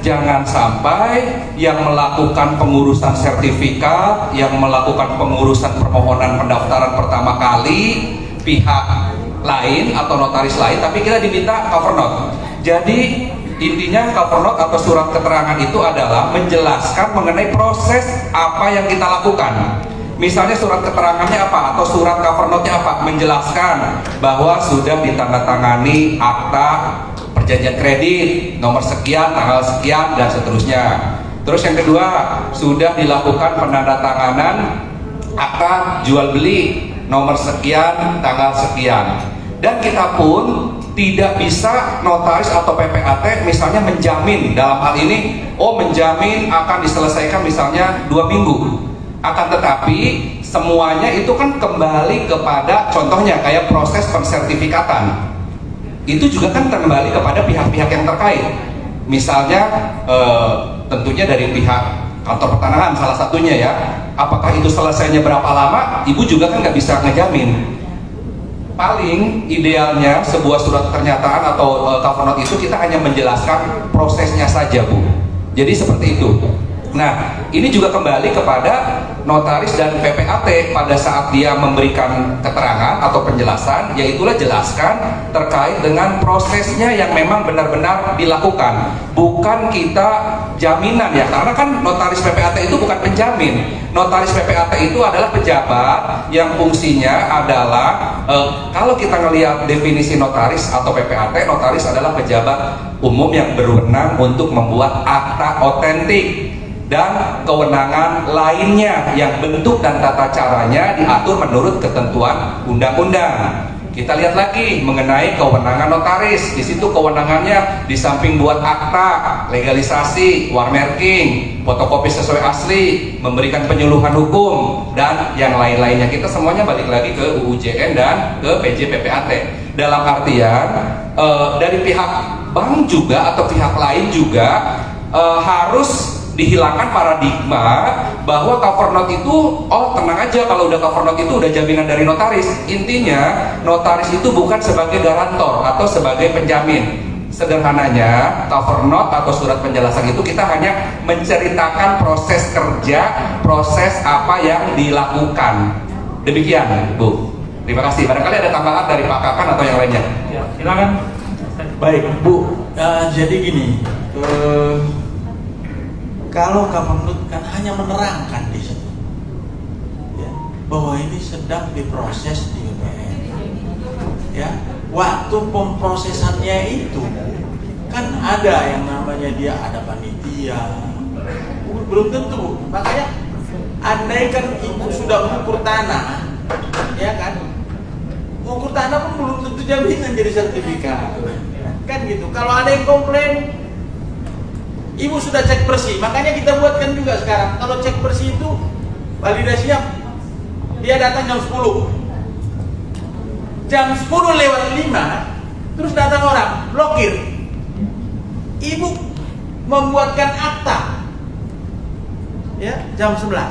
Jangan sampai yang melakukan pengurusan sertifikat, yang melakukan pengurusan permohonan pendaftaran pertama kali pihak lain atau notaris lain, tapi kita diminta cover note. Jadi intinya cover note atau surat keterangan itu adalah menjelaskan mengenai proses apa yang kita lakukan. Misalnya surat keterangannya apa atau surat cover note-nya apa? Menjelaskan bahwa sudah ditandatangani akta perjanjian kredit nomor sekian, tanggal sekian, dan seterusnya. Terus yang kedua, sudah dilakukan penandatanganan akta jual beli nomor sekian, tanggal sekian. Dan kita pun tidak bisa notaris atau PPAT misalnya menjamin dalam hal ini, menjamin akan diselesaikan misalnya 2 minggu. Akan tetapi semuanya itu kan kembali kepada contohnya kayak proses pensertifikatan. Itu juga kan kembali kepada pihak-pihak yang terkait. Misalnya tentunya dari pihak kantor pertanahan salah satunya ya. Apakah itu selesainya berapa lama? Ibu juga kan nggak bisa ngejamin. Paling idealnya sebuah surat pernyataan atau cover note itu kita hanya menjelaskan prosesnya saja Bu. Jadi seperti itu. Nah ini juga kembali kepada notaris dan PPAT pada saat dia memberikan keterangan atau penjelasan, yaitulah jelaskan terkait dengan prosesnya yang memang benar-benar dilakukan, bukan kita jaminan ya, karena kan notaris PPAT itu bukan penjamin. Notaris PPAT itu adalah pejabat yang fungsinya adalah kalau kita ngelihat definisi notaris atau PPAT, notaris adalah pejabat umum yang berwenang untuk membuat akta otentik dan kewenangan lainnya yang bentuk dan tata caranya diatur menurut ketentuan undang-undang. Kita lihat lagi mengenai kewenangan notaris. Di situ kewenangannya di samping buat akta, legalisasi, warmarking, fotokopi sesuai asli, memberikan penyuluhan hukum dan yang lain-lainnya. Kita semuanya balik lagi ke UU-JN dan ke PJ PPAT. Dalam artian dari pihak bank juga atau pihak lain juga harus dihilangkan paradigma bahwa cover note itu, oh tenang aja kalau udah cover note itu udah jaminan dari notaris. Intinya notaris itu bukan sebagai garantor atau sebagai penjamin. Sederhananya cover note atau surat penjelasan itu kita hanya menceritakan proses kerja, proses apa yang dilakukan. Demikian Bu. Terima kasih. Barangkali ada tambahan dari Pak Kakan atau yang lainnya. Ya, silakan. Baik Bu, jadi gini, kalau cover note kan hanya menerangkan di situ, ya, bahwa ini sedang diproses di BPN. Ya, waktu pemprosesannya itu kan ada yang namanya dia ada panitia, belum tentu. Makanya andaikan ibu sudah mengukur tanah, ya kan, mengukur tanah pun belum tentu jaminan jadi sertifikat, kan gitu. Kalau ada yang komplain, ibu sudah cek bersih, makanya kita buatkan juga sekarang. Kalau cek bersih itu validasinya dia datang jam 10. Jam 10 lewat 5 terus datang orang, blokir. Ibu membuatkan akta. Ya, jam 11.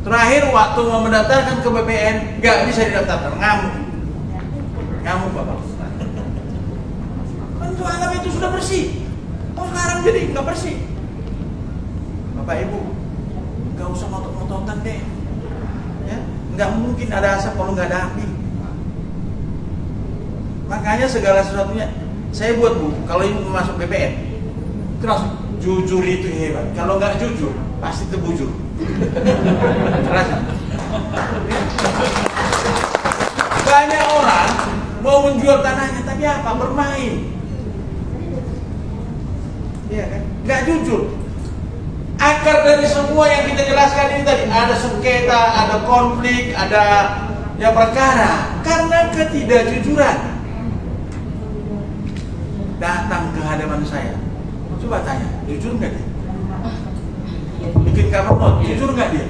Terakhir waktu mau mendaftarkan ke BPN nggak bisa didaftarkan, ngamuk Bapak. Tentu alam itu sudah bersih. Oh sekarang jadi nggak bersih. Bapak Ibu, nggak usah ngotot-ngototan deh. Ya, nggak mungkin ada asap kalau nggak ada api. Makanya segala sesuatunya saya buat Bu. Kalau Ibu masuk BPN, terus jujur itu hebat. Kalau nggak jujur, pasti terbujur. Jelas? Banyak orang mau menjual tanahnya, tapi apa? Bermain. Iya kan? Nggak jujur. Akar dari semua yang kita jelaskan ini tadi, ada sengketa, ada konflik, ada ya perkara karena ketidakjujuran. Datang ke hadapan saya, coba tanya, jujur nggak dia? Bikin cover note, jujur nggak dia?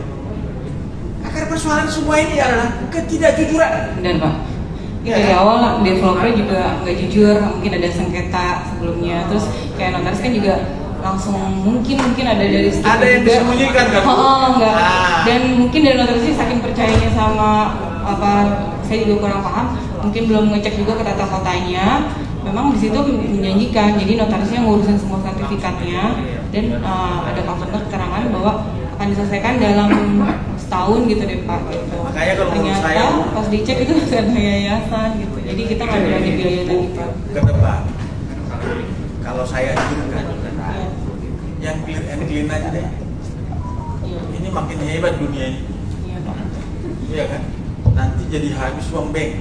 Akar persoalan semua ini adalah ketidakjujuran. Dan Pak, dari awal developer juga nggak jujur, mungkin ada sengketa sebelumnya, terus kayak notaris kan juga langsung mungkin ada dari ada yang disembunyikan kan? Enggak. Dan mungkin dari notarisnya saking percayanya sama apa, saya juga kurang paham, mungkin belum ngecek juga ke tata kotanya. Memang di situ menjanjikan, jadi notarisnya ngurusin semua sertifikatnya dan ada cover note keterangan bahwa akan diselesaikan dalam setahun gitu deh Pak. Gitu. Makanya kalau ternyata saya pas dicek itu ada yayasan gitu, jadi kita nggak berani biaya tadi Pak. Ke depan, kalau saya ajukan, yang clear and clean aja deh. Ini makin hebat dunia ini. Iya kan? Nanti jadi habis uang bank.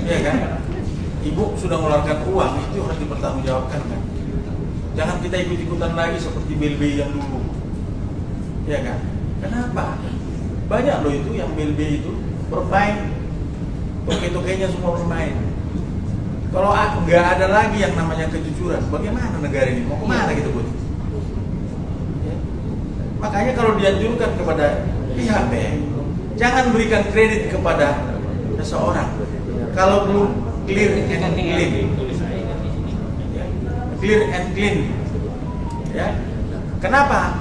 Iya kan? Ibu sudah mengeluarkan uang, itu harus dipertanggungjawabkan kan? Jangan kita ikut-ikutan lagi seperti BLBI yang dulu. Iya kan? Kenapa? Banyak loh itu yang BLBI itu bermain, toke-tokenya semua bermain. Kalau nggak ada lagi yang namanya kejujuran, bagaimana negara ini? Mau kemana gitu Bu? Ya. Makanya kalau dianjurkan kepada pihak bank, jangan berikan kredit kepada seseorang kalau belum clear and clean. Clear and clean. Ya. Kenapa?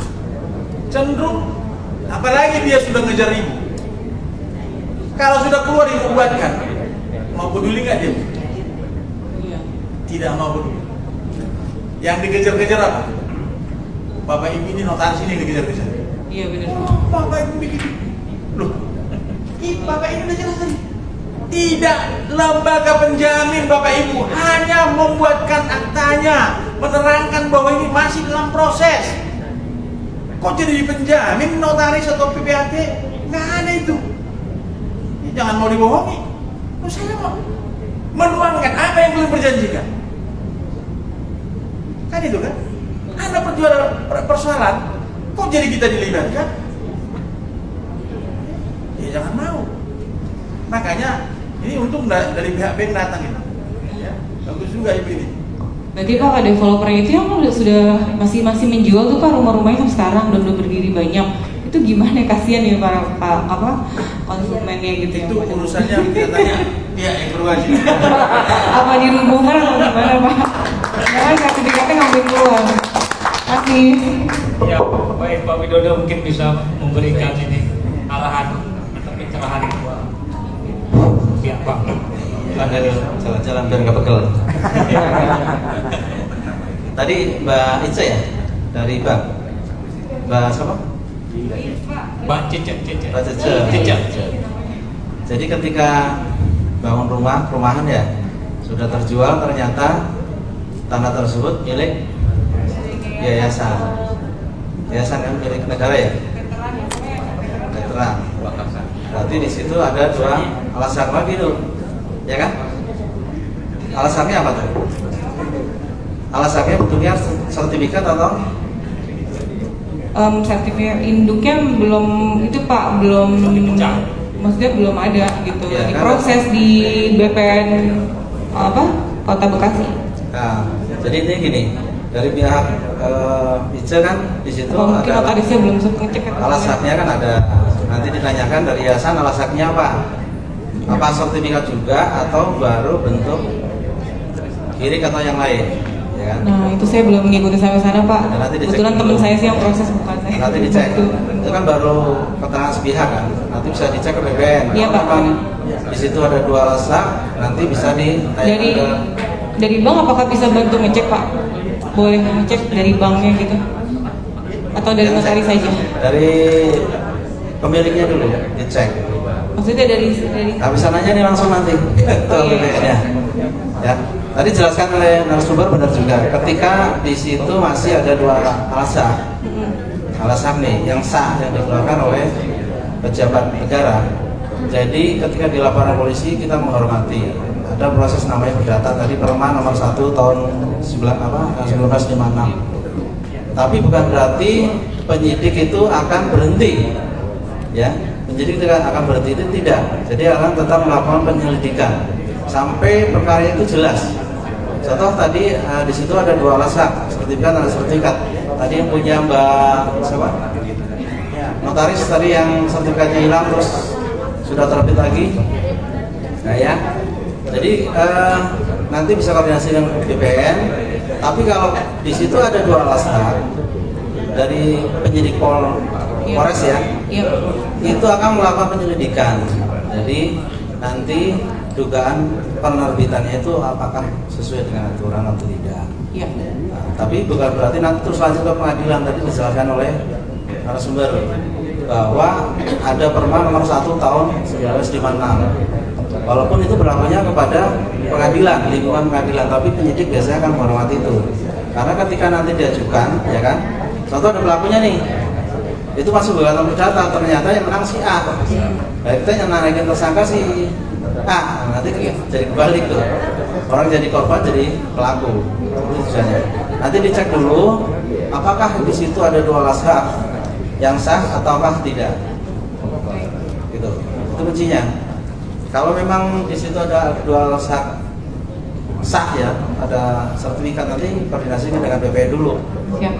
Cenderung apalagi dia sudah ngejar ibu. Kalau sudah keluar ibu buatkan, mau peduli nggak dia? Tidak mau peduli. Yang dikejar-kejar apa? Bapak Ibu ini notaris ini dikejar-kejar. Iya benar. Oh, Bapak Ibu bikin. Loh, Bapak ini udah jelas tadi. Tidak lembaga penjamin Bapak Ibu, hanya membuatkan aktanya, menerangkan bahwa ini masih dalam proses. Kok jadi penjamin notaris atau PPAT? Nggak ada itu. Ini jangan mau dibohongi. Loh, saya mau menuangkan apa yang belum berjanjikan. Kan itu kan? Ada persoalan, kok jadi kita dilibatkan? Ya jangan mau. Makanya ini untung dari pihak bank datang ini. Ya, bagus juga Ibu ini. Berarti Pak, developer itu yang sudah masih menjual tuh Pak rumah-rumahnya sampai sekarang udah berdiri banyak. Itu gimana, kasihan ya para konsumennya gitu ya? Itu urusannya kita tanya pihak yang berwajib. Apa dirumahkan atau gimana Pak? Jangan sertifikatnya ngambil keluar. Masih. Ya, baik Pak Widodo mungkin bisa memberikan ini arahan atau pencerahan buat pihak Pak. Dari jalan-jalan biar nggak pegel. Tadi Mbak Ica ya dari Mbak siapa? Mbak Cica. Mbak Cica. Jadi ketika bangun perumahan ya sudah terjual, ternyata tanah tersebut milik yayasan kan milik negara ya. Veteran. Berarti di situ ada dua alasan lagi tuh, ya kan? Alasannya apa tuh? Alasannya bentuknya sertifikat atau? Sertifikat induknya belum itu Pak, maksudnya belum ada gitu. Ya, lagi kan? Proses di BPN Kota Bekasi. Nah, jadi ini gini, dari pihak Ica kan di situ mungkin ada notarisnya belum sempat ngecek. alasannya kan ada. Nanti ditanyakan dari yayasan alasannya apa? Apa sertifikat juga atau baru bentuk kirik atau yang lain? Ya kan? Nah itu saya belum mengikuti sampai sana Pak. Ya, nanti dicek Kebetulan dulu. teman saya sih yang proses, bukan saya. Nanti dicek. Itu kan baru keterangan sepihak kan. Nanti bisa dicek ke BPN. Iya Pak. Kalau di situ ada dua alasan, nanti bisa dari bank apakah bisa bantu ngecek Pak? Boleh ngecek dari banknya gitu? Atau dari notaris saja? Dari pemiliknya dulu dicek. Maksudnya dari Nah, bisa nanya nih langsung nanti ke BPN-nya. Ya. Tadi jelaskan oleh narasumber benar juga. Ketika di situ masih ada dua alasan nih yang sah yang dikeluarkan oleh pejabat negara. Jadi ketika di laporan polisi kita menghormati. Ada proses namanya perdata tadi Perma nomor 1 tahun 1956. Tapi bukan berarti penyidik itu akan berhenti. Ya, penyidik tidak akan berhenti, itu tidak. Jadi akan tetap melakukan penyelidikan sampai perkara itu jelas. Contoh tadi di situ ada dua alasan, sertifikat. Tadi yang punya Mbak siapa? Notaris tadi yang sertifikatnya hilang terus sudah terbit lagi. Nah ya. Jadi nanti bisa koordinasi dengan BPN. Tapi kalau di situ ada dua alasan dari penyidik Polres ya, itu akan melakukan penyelidikan. Jadi nanti dugaan penerbitannya itu apakah sesuai dengan aturan atau tidak. Iya. Nah, tapi bukan berarti nanti terus lanjut ke pengadilan. Tadi dijelaskan oleh narasumber bahwa ada Perma nomor 1 tahun 1956. Walaupun itu berlakunya kepada pengadilan, lingkungan pengadilan, tapi penyidik biasanya akan menghormati itu. Karena ketika nanti diajukan, ya kan, contoh ada pelakunya nih, itu masuk gugatan perdata, ternyata yang menang si A. Baik kita yang naikin tersangka si A, nanti jadi kebalik tuh. Orang jadi korban jadi pelaku. Itu tujuannya. Nanti dicek dulu, apakah di situ ada dua alasan yang sah ataukah tidak. Gitu. Itu kuncinya. Kalau memang di situ ada dua alasan sah ya, ada sertifikat, nanti koordinasi dengan BPN dulu. Siap.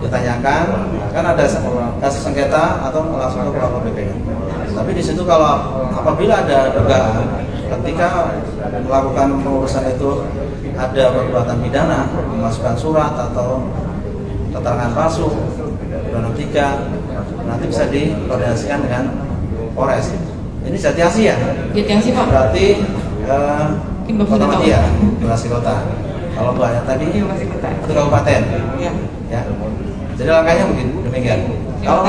Ditanyakan, kan ada kasus sengketa atau langsung ke pelapor BPN. Tapi di situ kalau apabila ada dugaan ketika melakukan pengurusan itu ada perbuatan pidana, memasukkan surat atau keterangan palsu, undang 3, nanti bisa dikoordinasikan dengan Polres. Ini Jatiasi ya? Jatiasi Pak. Berarti Kota Madia, Bekasi Kota. Kalau banyak tadi itu kabupaten. Ya. Ya. Jadi langkahnya begitu, demikian. Kalau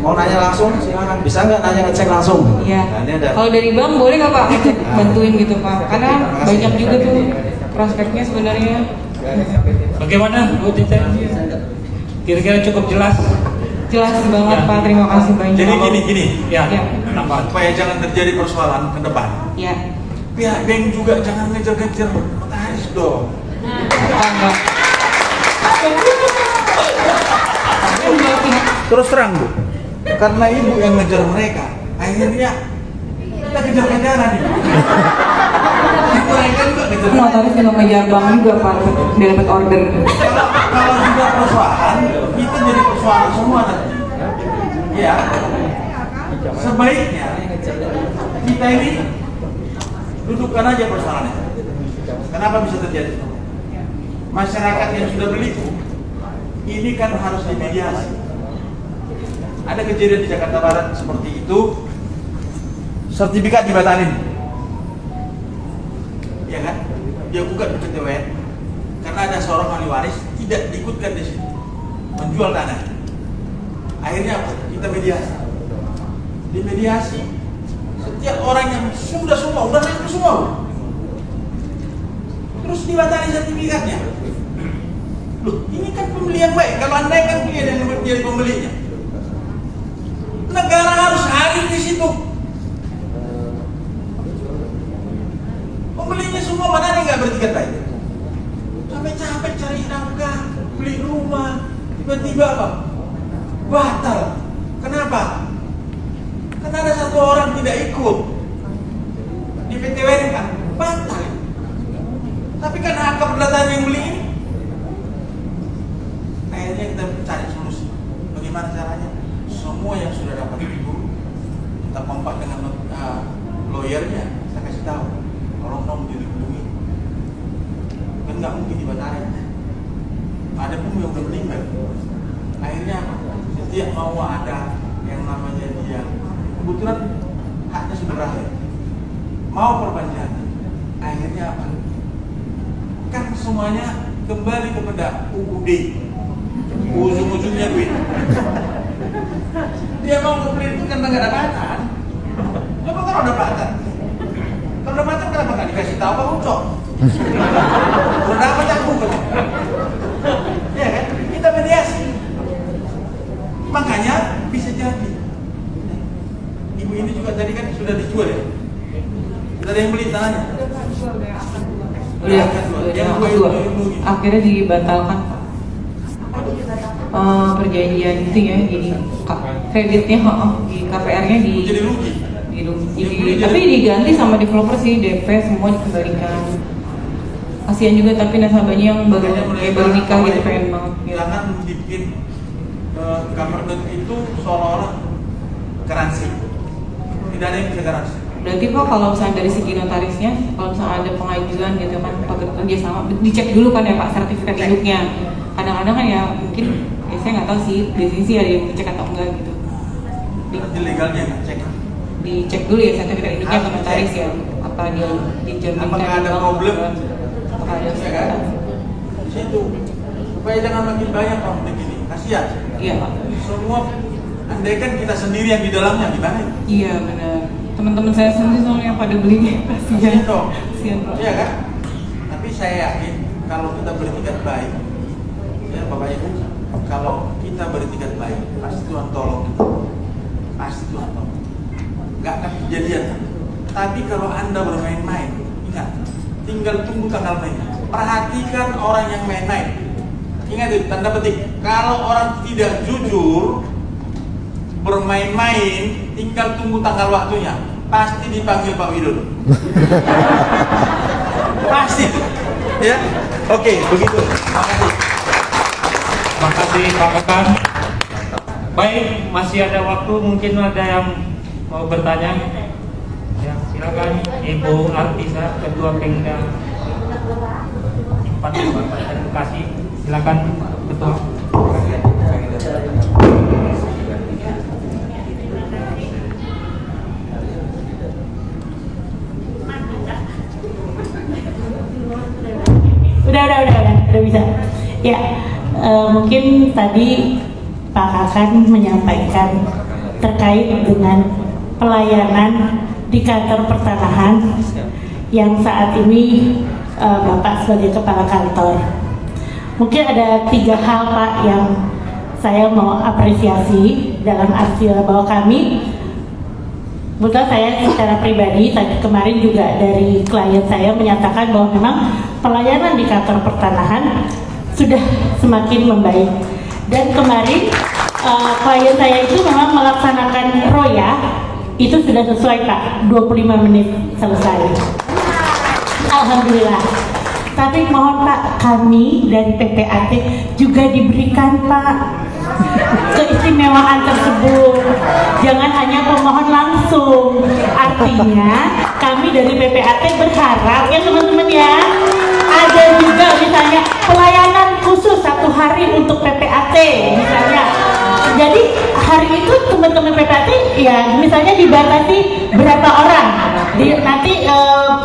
mau nanya langsung, silakan. Bisa nggak nanya ngecek langsung? Iya. Nah, ini ada. Kalau dari bank boleh nggak Pak ngecek bantuin gitu Pak? Karena banyak juga tuh prospeknya sebenarnya. Bagaimana Bu Tite? Kira-kira cukup jelas? Jelas banget Pak, terima kasih banyak. Jadi gini, ya. Supaya jangan terjadi persoalan ke depan. Ya. Pihak bank juga jangan ngejar-ngejar notaris dong. Terus terang Bu, karena ibu yang ngejar mereka, akhirnya kita kejar-kejaran nih. Mereka juga ngejar. Notaris juga ngejar bank juga Pak, dia dapat order. Kalau sudah persoalan, itu jadi persoalan semua nanti. Ya, sebaiknya kita ini dudukkan aja persoalannya. Kenapa bisa terjadi? Masyarakat yang sudah beli ini kan harus dimediasi. Ada kejadian di Jakarta Barat seperti itu, sertifikat dibatalin, ya kan? Dia gugat ke PT UN karena ada seorang ahli waris tidak diikutkan di situ menjual tanah. Akhirnya apa? Kita mediasi. Di mediasi, setiap orang yang sudah laku semua, terus dibatalin sertifikatnya. Loh, ini kan pembeli yang baik. Kalau Anda kan beli dan menjadi pembelinya, negara harus hadir di situ. Pembelinya semua mana yang nggak bertiket baik? Capek-capek cari nafkah, beli rumah, tiba-tiba apa? Batal. Kenapa? Karena ada satu orang tidak ikut di PT UN kan batal. Tapi kan hak keperdataan yang beli ini. Akhirnya kita cari solusi. Bagaimana caranya? Semua yang sudah dapat itu kita kompak dengan lawyernya. Saya kasih tahu, tolong dong dilindungi. Kan nggak mungkin dibatalin. Ada pun yang udah meninggal. Akhirnya setiap mau ada yang namanya dia kebetulan haknya sudah berakhir, mau perpanjangan. Akhirnya apa? Kan semuanya kembali kepada UUD. Ujung-ujungnya duit. Dia mau komplain itu karena nggak dapatan. Coba kalau dapatan. Kalau dapatan kenapa nggak dikasih tahu Pak Ucok? Kalau dapat aku kan. Ya kan? Kita mediasi. Makanya bisa jadi. Ibu ini juga tadi kan sudah dijual ya. Tidak ada yang beli tanahnya. Udah dua. Akhirnya dibatalkan perjanjian itu ya, jadi kreditnya di KPR-nya tapi diganti sama developer sih, DP semua dikembalikan. Kasihan juga tapi nasabahnya yang baru nikah gitu, pengen banget. Jangan dibikin government itu seolah-olah garansi. Tidak ada yang bisa garansi. Berarti Pak kalau misalnya dari segi notarisnya, kalau misalnya ada pengajuan gitu kan, kerja sama, dicek dulu kan ya Pak sertifikat induknya. Kadang-kadang kan ya mungkin ya saya nggak tahu sih, biasanya sih ada yang dicek atau enggak gitu. Legalnya nggak cek. Dicek dulu ya sertifikat induknya ke notaris ya. Apa dia dijaminkan? Apakah ada problem? Apakah ada ya kan? Di situ supaya jangan makin banyak orang begini. Kasihan. Iya Pak. Semua andai kan kita sendiri yang di dalamnya gimana? Iya benar. Teman-teman saya sendiri soalnya yang pada belinya kasihan dong. Kasihan Pak. Iya kan? Tapi saya yakin kalau kita bertikat baik, ya Bapak Ibu, kalau kita bertikat baik, pasti Tuhan tolong kita. Pasti Tuhan tolong. Nggak akan kejadian. Tapi kalau Anda bermain-main, ingat, tinggal tunggu tanggal mainnya. Perhatikan orang yang main-main. Ingat itu tanda petik. Kalau orang tidak jujur, bermain-main, tinggal tunggu tanggal waktunya. Pasti dipanggil Pak Widodo. Pasti. Ya. Oke, begitu. Makasih. Makasih Pak Kakan. Baik, masih ada waktu, mungkin ada yang mau bertanya. Ya, silakan Ibu Artisa, Ketua Pemda 4 Kabupaten Bekasi. Silakan Ketua. Udah bisa. Ya, mungkin mungkin tadi Pak Kakan menyampaikan terkait dengan pelayanan di kantor pertanahan yang saat ini Bapak sebagai kepala kantor. Mungkin ada 3 hal Pak yang saya mau apresiasi dalam arti bahwa kami, betul saya secara pribadi tadi kemarin juga dari klien saya menyatakan bahwa memang pelayanan di kantor pertanahan sudah semakin membaik. Dan kemarin klien saya itu memang melaksanakan roya itu sudah sesuai Pak, 25 menit selesai. Alhamdulillah. Tapi mohon Pak, kami dari PPAT juga diberikan Pak keistimewaan tersebut. Jangan hanya pemohon langsung. Artinya kami dari PPAT berharap ya teman-teman ya, ada juga misalnya pelayanan khusus 1 hari untuk PPAT misalnya. Jadi hari itu teman-teman PPAT ya misalnya dibatasi berapa orang. Nanti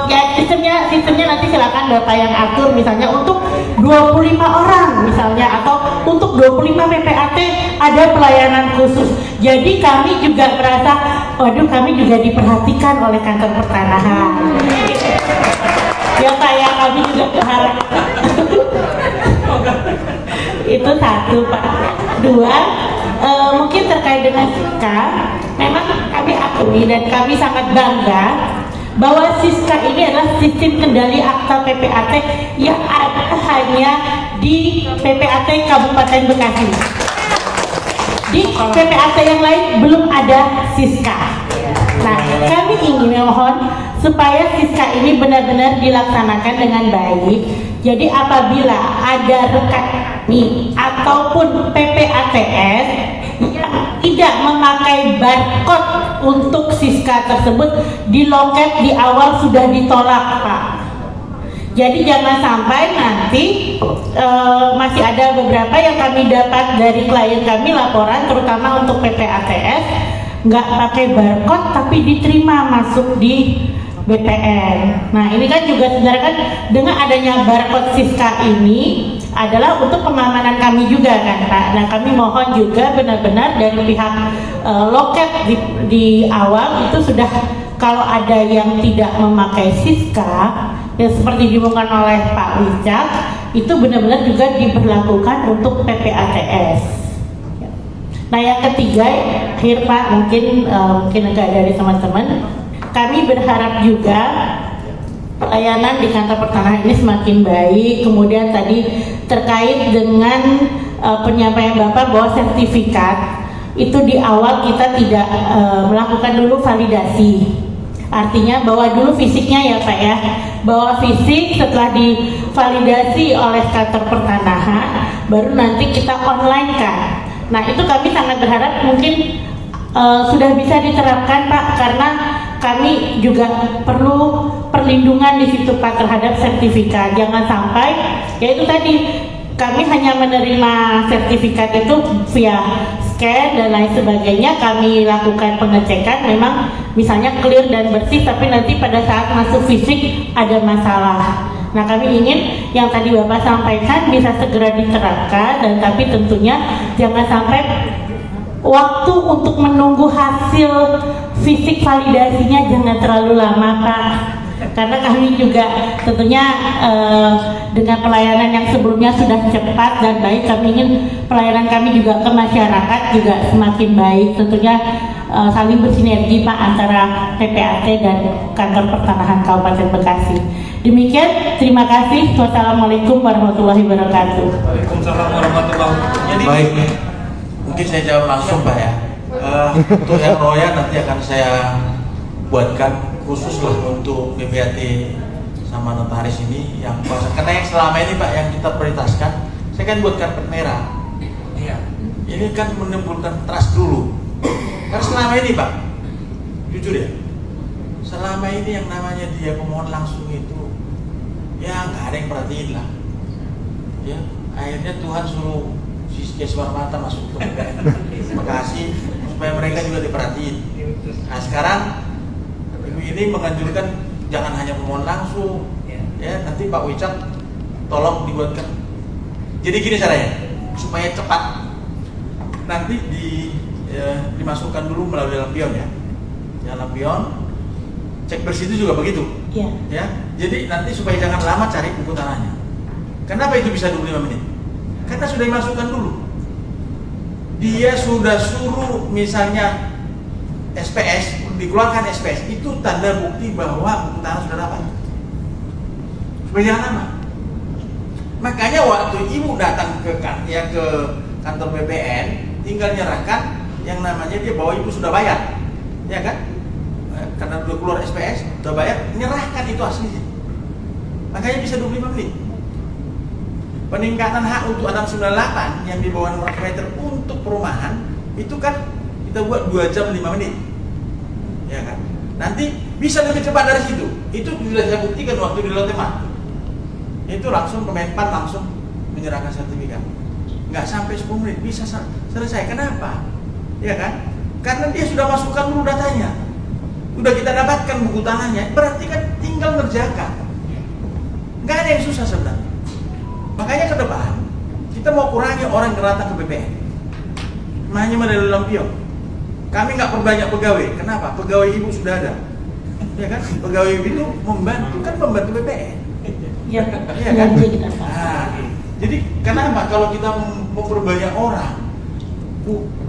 ya sistemnya nanti silakan Bapak yang atur, misalnya untuk 25 orang misalnya, atau untuk 25 PPAT ada pelayanan khusus. Jadi kami juga merasa, waduh kami juga diperhatikan oleh kantor pertanahan. Ya Pak ya, kami juga berharap. Itu 1 Pak. 2, mungkin terkait dengan Siska, memang kami akui dan kami sangat bangga bahwa Siska ini adalah sistem kendali akta PPAT yang ada hanya di PPAT Kabupaten Bekasi. Di PPAT yang lain belum ada Siska. Nah, kami ingin mohon supaya Siska ini benar-benar dilaksanakan dengan baik. Jadi apabila ada rekan kami ataupun PPATS yang tidak memakai barcode untuk Siska tersebut, di loket di awal sudah ditolak Pak. Jadi jangan sampai nanti masih ada beberapa yang kami dapat dari klien kami laporan, terutama untuk PPATS, nggak pakai barcode tapi diterima masuk di BPN. Nah ini kan juga sebenarnya kan dengan adanya barcode Siska ini adalah untuk pengamanan kami juga kan Pak. Nah kami mohon juga benar-benar dari pihak loket di awal itu sudah, kalau ada yang tidak memakai Siska yang seperti diumumkan oleh Pak Wicak, itu benar-benar juga diberlakukan untuk PPATS. Nah yang ketiga, akhir Pak, mungkin agak dari teman-teman, kami berharap juga pelayanan di kantor pertanahan ini semakin baik. Kemudian tadi terkait dengan penyampaian Bapak bahwa sertifikat itu di awal kita tidak melakukan dulu validasi. Artinya bahwa dulu fisiknya ya Pak ya, bahwa fisik setelah divalidasi oleh kantor pertanahan baru nanti kita online kan. Nah itu kami sangat berharap mungkin sudah bisa diterapkan Pak, karena kami juga perlu perlindungan di situ Pak terhadap sertifikat. Jangan sampai ya itu tadi kami hanya menerima sertifikat itu via scan dan lain sebagainya, kami lakukan pengecekan memang misalnya clear dan bersih, tapi nanti pada saat masuk fisik ada masalah. Nah kami ingin yang tadi Bapak sampaikan bisa segera diterapkan, dan tapi tentunya jangan sampai waktu untuk menunggu hasil fisik validasinya jangan terlalu lama Pak, karena kami juga tentunya dengan pelayanan yang sebelumnya sudah cepat dan baik, kami ingin pelayanan kami juga ke masyarakat juga semakin baik, tentunya saling bersinergi Pak antara PPAT dan kantor pertanahan Kabupaten Bekasi. Demikian, terima kasih. Wassalamualaikum warahmatullahi wabarakatuh. Waalaikumsalam warahmatullahi wabarakatuh. Baik, mungkin saya jawab langsung Pak ya. Untuk yang roya nanti akan saya buatkan khusus lah untuk PPAT sama notaris ini yang kuasa. Karena yang selama ini Pak yang kita prioritaskan, saya kan buat karpet merah. Iya. Ini kan menimbulkan trust dulu. Karena selama ini Pak, jujur ya, selama ini yang namanya dia pemohon langsung itu, ya nggak ada yang perhatiin lah. Ya, akhirnya Tuhan suruh Siska Suwarmata masuk ke PPN Bekasi supaya mereka juga diperhatiin. Nah sekarang ini menganjurkan jangan hanya pemohon langsung, ya nanti Pak Wicak tolong dibuatkan. Jadi gini caranya, supaya cepat, nanti dimasukkan dulu melalui lampion ya. Ya, lampion, cek bersih itu juga begitu. Iya. Ya, jadi nanti supaya jangan lama cari buku tanahnya. Kenapa itu bisa 25 menit? Karena sudah dimasukkan dulu. Dia sudah suruh misalnya SPS, dikeluarkan SPS, itu tanda bukti bahwa buku tanah sudah dapat. Supaya jangan lama. Makanya waktu ibu datang ke kantor BPN, tinggal nyerahkan yang namanya dia bahwa ibu sudah bayar, ya kan? Karena udah keluar SPS, udah bayar, nyerahkan itu aslinya. Makanya bisa 25 menit. Peningkatan hak untuk 698 yang di bawah 600 meter untuk perumahan itu kan kita buat 2 jam 5 menit, ya kan? Nanti bisa lebih cepat dari situ. Itu sudah saya buktikan waktu di Lotemat. Itu langsung Kemenpan langsung menyerahkan sertifikat. Nggak sampai 10 menit bisa selesai. Kenapa? Ya kan? Karena dia sudah masukkan dulu datanya. Udah kita dapatkan buku tanahnya, berarti kan tinggal ngerjakan. Nggak ada yang susah sebenarnya. Makanya ke depan kita mau kurangi orang yang datang ke BPN. Hanya melalui lampion. Kami nggak perbanyak pegawai. Kenapa? Pegawai ibu sudah ada. Ya kan? Pegawai ibu itu membantu BPN. Ya, ya kan? Nah, jadi kenapa kalau kita memperbanyak orang,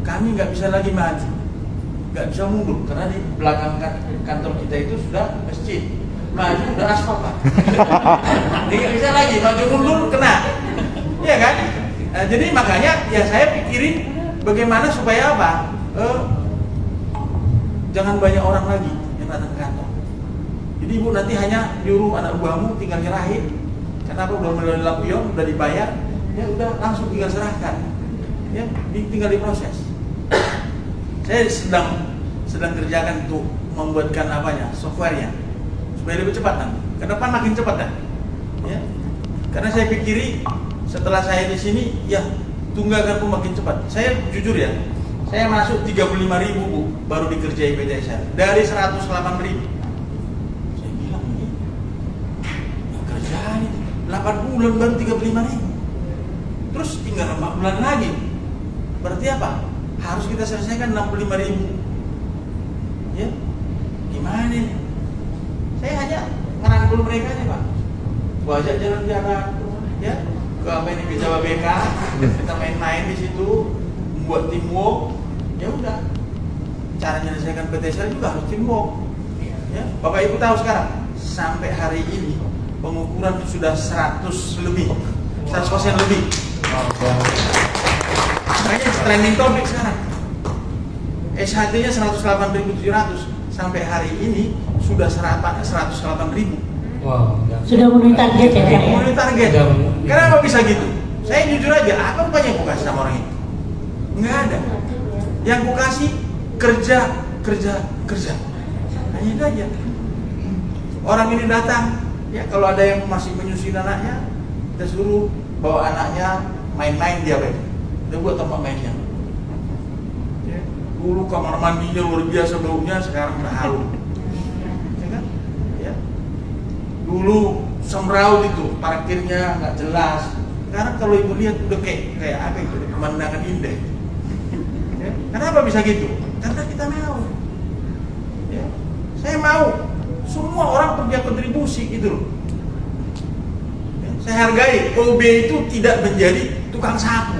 kami nggak bisa lagi maju, nggak bisa mundur karena di belakang kantor kita itu sudah masjid, maju udah aspal Pak. Nggak bisa lagi maju mundur kena, ya kan? Nah, jadi makanya ya saya pikirin bagaimana supaya apa? Jangan banyak orang lagi yang datang ke kantor. Jadi ibu nanti hanya nyuruh anak buahmu tinggal nyerahin. Kenapa udah melalui lampion, udah dibayar, ya udah langsung tinggal serahkan. Ya, tinggal diproses. Saya sedang kerjakan untuk membuatkan apanya, softwarenya supaya lebih cepat nanti. Ke depan makin cepat kan? Ya. Karena saya pikiri setelah saya di sini, ya tunggakan pun makin cepat. Saya jujur ya, saya masuk 35.000 Bu, baru dikerjai PTSR dari 108.000. 8 bulan baru 35.000. Terus tinggal 4 bulan lagi. Berarti apa? Harus kita selesaikan 65.000. Ya? Gimana nih? Saya hanya ngerangkul mereka aja Pak. Gua ajak jalan-jalan, ya, ke apa ini Jawa BK, kita main-main di situ, membuat teamwork. Ya udah. Cara menyelesaikan PTSR juga harus teamwork. Ya, Bapak Ibu tahu sekarang sampai hari ini pengukuran sudah 100% lebih. Makanya trending topik sekarang. SHT-nya 108.700 sampai hari ini sudah 108.000. Wow. Sudah memenuhi target ya Pak? Memenuhi target. Kenapa bisa gitu? Saya jujur aja, apa upaya yang kasih sama orang itu? Nggak ada. Yang ku kasih kerja. Hanya itu aja. Orang ini datang, ya kalau ada yang masih menyusui anaknya, kita suruh bawa anaknya main-main dia baik. Dia buat tempat mainnya. Ya, dulu kamar mandinya luar biasa baunya, sekarang udah harum. Ya kan? Ya. Dulu semraut itu, parkirnya nggak jelas. Sekarang kalau ibu lihat udah kayak apa itu, pemandangan indah. Ya. Kenapa bisa gitu? Karena kita mau. Ya. Saya mau. Semua orang punya kontribusi gitu loh. Ya, saya hargai OB itu tidak menjadi tukang sapu.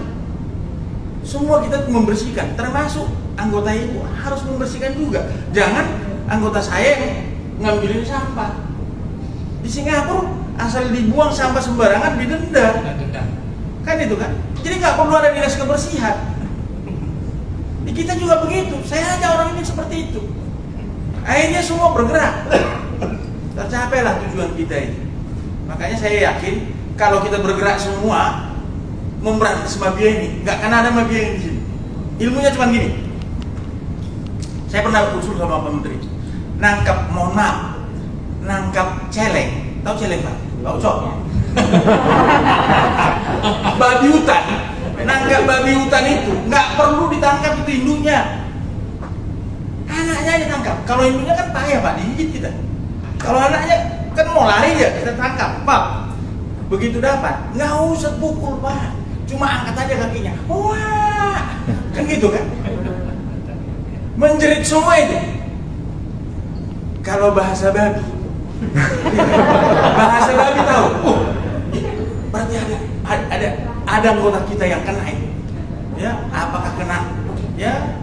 Semua kita membersihkan, termasuk anggota ibu harus membersihkan juga. Jangan anggota saya yang ngambilin sampah. Di Singapura asal dibuang sampah sembarangan didenda. Kan itu kan? Jadi nggak perlu ada dinas kebersihan. Di kita juga begitu. Saya aja orang ini seperti itu. Akhirnya semua bergerak. Tercapailah tujuan kita ini. Makanya saya yakin kalau kita bergerak semua memberantas mafia ini, nggak akan ada mafia yang di sini. Ilmunya cuma gini. Saya pernah usul sama Pak Menteri, nangkap celeng. Tahu celeng Pak? Tahu cok? Babi hutan. Nangkap babi hutan itu nggak perlu ditangkap, itu induknya. Anaknya aja tangkap. Kalau induknya kan payah Pak, digigit kita. Kalau anaknya kan mau lari ya kita tangkap, Pak. Begitu dapat, nggak usah pukul Pak. cuma angkat aja kakinya, wah, kan gitu kan? Menjerit semua itu. Kalau bahasa babi, bahasa babi tahu, berarti ada anggota kita yang kena itu, ya, apakah kena, ya,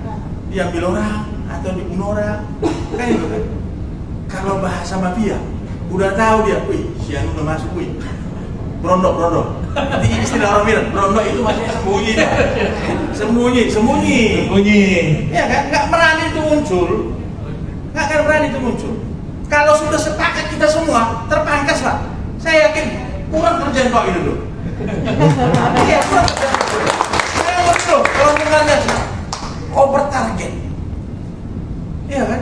diambil orang atau dibunuh orang, kan itu kan? Kalau bahasa mafia, udah tahu dia, wih, si anu udah masuk, wih, berondok. Nanti istilah orang bilang, berondok itu maksudnya sembunyi. Ya kan, nggak berani itu muncul, nggak akan berani itu muncul. Kalau sudah sepakat kita semua, terpangkas lah. Saya yakin kurang kerjaan Pak Widodo. Iya, kurang kerjaan. Saya betul, kalau dengarnya over target, iya kan?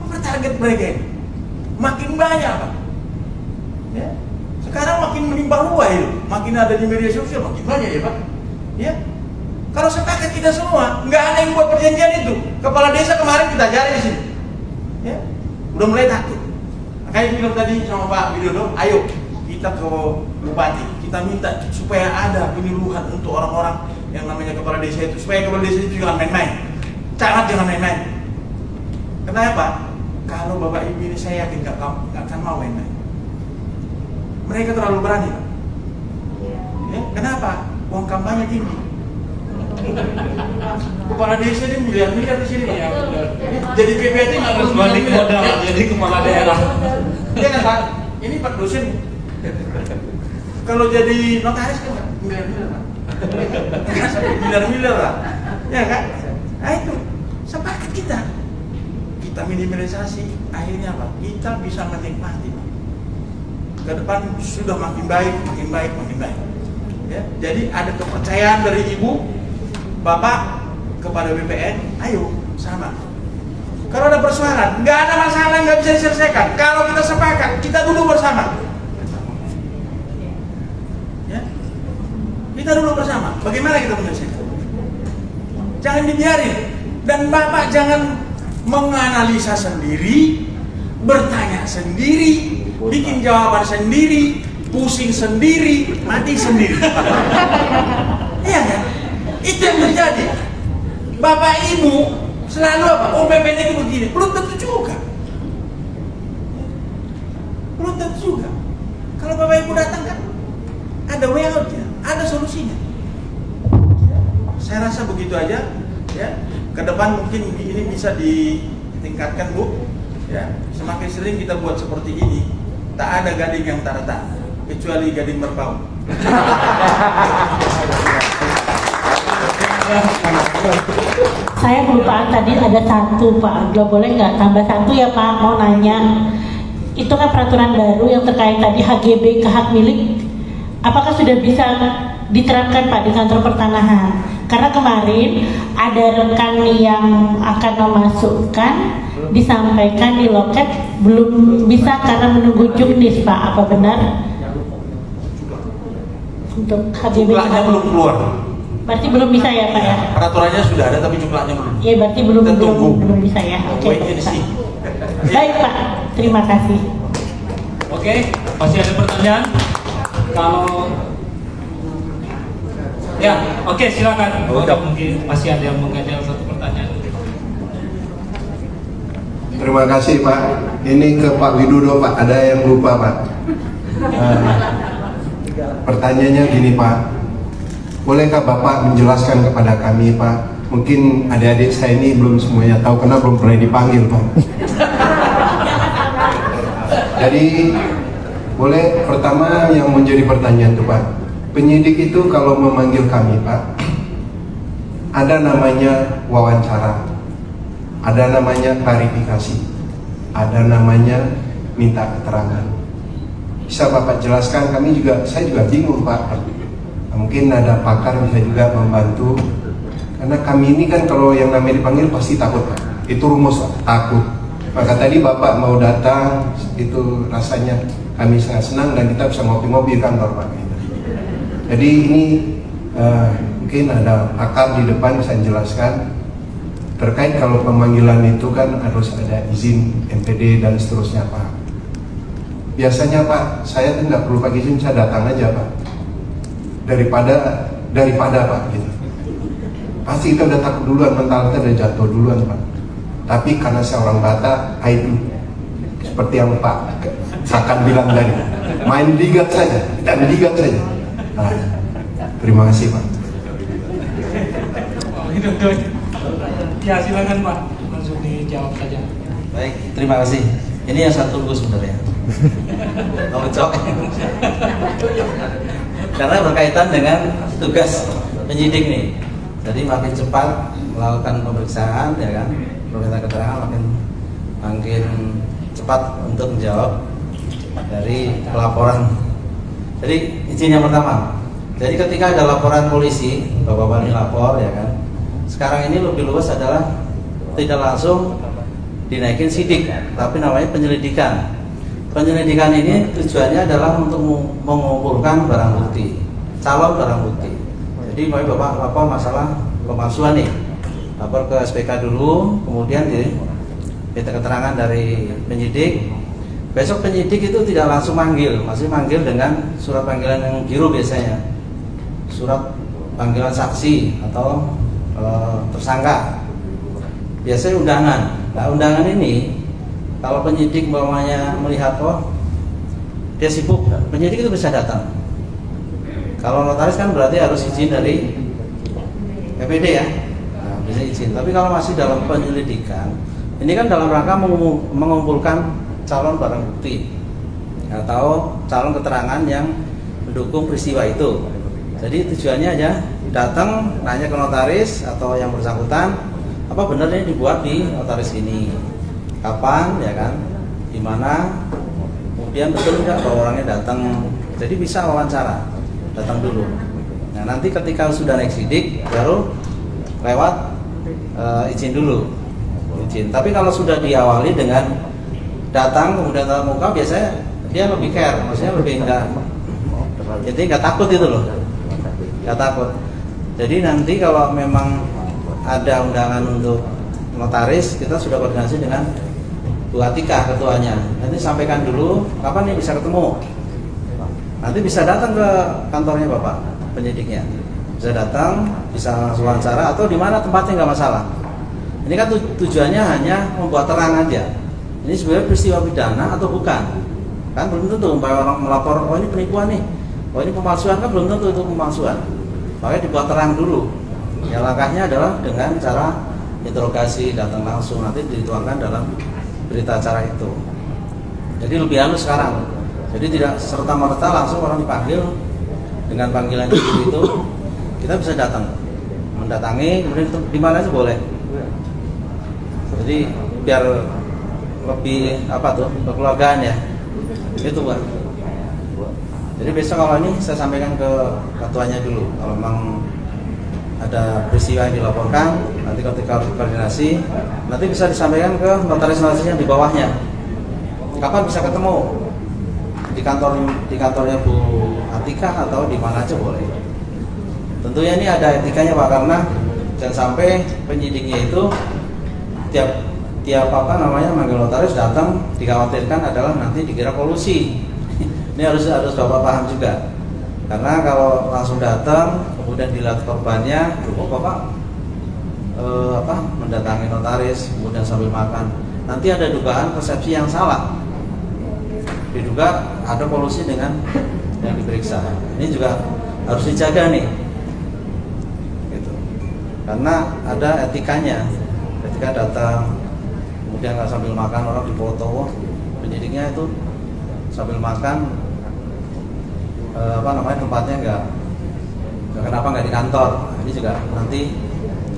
Over target mereka ini makin banyak Pak. Ya. Sekarang makin melimpah ruah itu, makin ada di media sosial, makin banyak ya Pak. Ya. Kalau sepakat kita semua, nggak ada yang buat perjanjian itu. Kepala desa kemarin kita cari di sini, ya, udah mulai takut. Makanya bilang tadi sama Pak Widodo, ayo kita ke Bupati, kita minta supaya ada penyuluhan untuk orang-orang yang namanya kepala desa itu, supaya kepala desa itu jangan main-main, camat jangan main-main. Kenapa? Kalau Bapak Ibu ini saya yakin nggak akan mau main-main. Mereka terlalu berani, Pak. Ya, kenapa? Uang kampanye tinggi. Kepala desa ini miliar-miliar di sini, Pak. Ya, jadi PPT harus balik modal jadi kepala daerah. Ya kan, Pak? Ini Pak dosen. Kalau jadi notaris kan miliar-miliar, Pak. Miliar-miliar lah. Ya kan? Nah itu sepakat kita minimalisasi, akhirnya apa? Kita bisa menikmati, Pak. Ke depan sudah makin baik. Ya, jadi ada kepercayaan dari Ibu, Bapak kepada BPN, ayo sama. Kalau ada persoalan, nggak ada masalah nggak bisa diselesaikan. Kalau kita sepakat, kita duduk bersama. Ya, kita duduk bersama. Bagaimana kita menyelesaikan? Jangan dibiarin. Dan Bapak jangan menganalisa sendiri, bertanya sendiri, bikin jawaban sendiri, pusing sendiri, mati sendiri. Iya kan? Itu yang terjadi. Bapak Ibu selalu apa? Oh BPN itu begini. Belum tentu juga. Kalau Bapak Ibu datang kan ada way out-nya, ada solusinya. Saya rasa begitu aja. Ya, ke depan mungkin ini bisa ditingkatkan, Bu. Ya, semakin sering kita buat seperti ini, tak ada gading yang tak retak, kecuali gading berbau. Saya kelupaan tadi ada satu Pak, boleh nggak tambah satu ya Pak? Mau nanya, itu kan peraturan baru yang terkait tadi HGB ke hak milik, apakah sudah bisa diterapkan Pak di kantor pertanahan? Karena kemarin ada rekan yang akan memasukkan, disampaikan di loket belum bisa karena menunggu juknis Pak, apa benar? Untuk HGB belum keluar. Berarti belum bisa ya Pak ya? Peraturannya sudah ada tapi jumlahnya belum. Iya berarti belum bisa ya. Oke. Baik Pak, terima kasih. Oke, masih ada pertanyaan? Kalau ya, oke silakan. Mungkin masih ada yang mengajar satu pertanyaan. Terima kasih Pak. Ini ke Pak Widodo Pak. Ada yang lupa Pak. Pertanyaannya gini Pak. Bolehkah Bapak menjelaskan kepada kami Pak? Mungkin adik-adik saya ini belum semuanya tahu karena belum pernah dipanggil Pak. Jadi boleh pertama yang menjadi pertanyaan tuh Pak. Penyidik itu kalau memanggil kami Pak, ada namanya wawancara, ada namanya klarifikasi, ada namanya minta keterangan. Bisa Bapak jelaskan? Saya juga bingung Pak. Mungkin ada pakar bisa juga membantu. Karena kami ini kan kalau yang namanya dipanggil pasti takut Pak. Itu rumus Pak, takut. Maka tadi Bapak mau datang, itu rasanya kami sangat senang dan kita bisa ngopi-ngopi di kantor Pak. Jadi ini mungkin ada pakar di depan bisa jelaskan terkait kalau pemanggilan itu kan harus ada izin MPD dan seterusnya Pak. Biasanya Pak, saya tuh nggak perlu pakai izin, saya datang aja Pak. Daripada daripada Pak gitu. Pasti kita udah takut duluan, mental kita udah jatuh duluan Pak. Tapi karena saya orang Batak, itu seperti yang Pak Sakan bilang tadi, main digat saja, dan digat saja. Nah, terima kasih Pak. Ya silakan Pak, langsung dijawab saja. Baik, terima kasih. Ini yang saya tunggu sebenarnya. Mau jawab? Karena berkaitan dengan tugas penyidik nih. Jadi makin cepat melakukan pemeriksaan, ya kan, permintaan keterangan makin cepat untuk menjawab dari pelaporan. Jadi izin yang pertama. Jadi ketika ada laporan polisi, Bapak-bapak ini lapor, ya kan. Sekarang ini lebih luas adalah tidak langsung dinaikin sidik, tapi namanya penyelidikan. Penyelidikan ini tujuannya adalah untuk mengumpulkan barang bukti, calon barang bukti. Jadi mulai Bapak lapor masalah pemalsuan nih, lapor ke SPK dulu, kemudian minta keterangan dari penyidik. Besok penyidik itu tidak langsung manggil, masih manggil dengan surat panggilan yang biru biasanya, surat panggilan saksi atau tersangka. Biasanya undangan. Nah, undangan ini kalau penyidik umpamanya melihat dia sibuk, penyidik itu bisa datang. Kalau notaris kan berarti harus izin dari PPD ya, nah, bisa izin. Tapi kalau masih dalam penyelidikan, ini kan dalam rangka mengumpulkan calon barang bukti atau calon keterangan yang mendukung peristiwa itu. Jadi tujuannya aja datang nanya ke notaris atau yang bersangkutan, apa benar ini dibuat di notaris ini, kapan, ya kan, di mana, kemudian betul tidak bahwa orangnya datang. Jadi bisa wawancara, datang dulu. Nah nanti ketika sudah naik sidik baru lewat izin dulu, izin. Tapi kalau sudah diawali dengan datang kemudian tatap muka, biasanya dia lebih care, maksudnya lebih nggak takut itu loh, nggak takut. Jadi nanti kalau memang ada undangan untuk notaris, kita sudah koordinasi dengan Bu Atika ketuanya. Nanti sampaikan dulu kapan nih bisa ketemu. Nanti bisa datang ke kantornya Bapak penyidiknya, bisa datang, bisa langsung wawancara atau di mana tempatnya nggak masalah. Ini kan tujuannya hanya membuat terang aja. Ini sebenarnya peristiwa pidana atau bukan? Kan belum tentu. Umpamanya orang melapor, oh ini penipuan nih, oh ini pemalsuan, kan belum tentu itu pemalsuan. Makanya dibuat terang dulu. Ya langkahnya adalah dengan cara interogasi, datang langsung, nanti dituangkan dalam berita acara itu. Jadi lebih halus sekarang. Jadi tidak serta merta langsung orang dipanggil dengan panggilan itu, kita bisa datang, mendatangi, kemudian di mana aja boleh. Jadi biar lebih kekeluargaan ya, itu Pak. Jadi besok kalau ini saya sampaikan ke ketuanya dulu, kalau memang ada peristiwa yang dilaporkan, nanti ketika koordinasi, nanti bisa disampaikan ke notaris-notaris yang di bawahnya. Kapan bisa ketemu? Di kantornya Bu Atika atau di mana aja boleh. Tentunya ini ada etikanya Pak, karena jangan sampai penyidiknya itu tiap manggil notaris datang, dikhawatirkan adalah nanti dikira kolusi. Ini harus Bapak paham juga. Karena kalau langsung datang kemudian dilihat korbannya, Bapak mendatangi notaris kemudian sambil makan, nanti ada dugaan persepsi yang salah. Diduga ada kolusi dengan yang diperiksa. Ini juga harus dijaga nih. Gitu. Karena ada etikanya. Ketika datang kemudian nggak sambil makan, orang dipoto, penyidiknya itu sambil makan tempatnya nggak di kantor. Ini juga nanti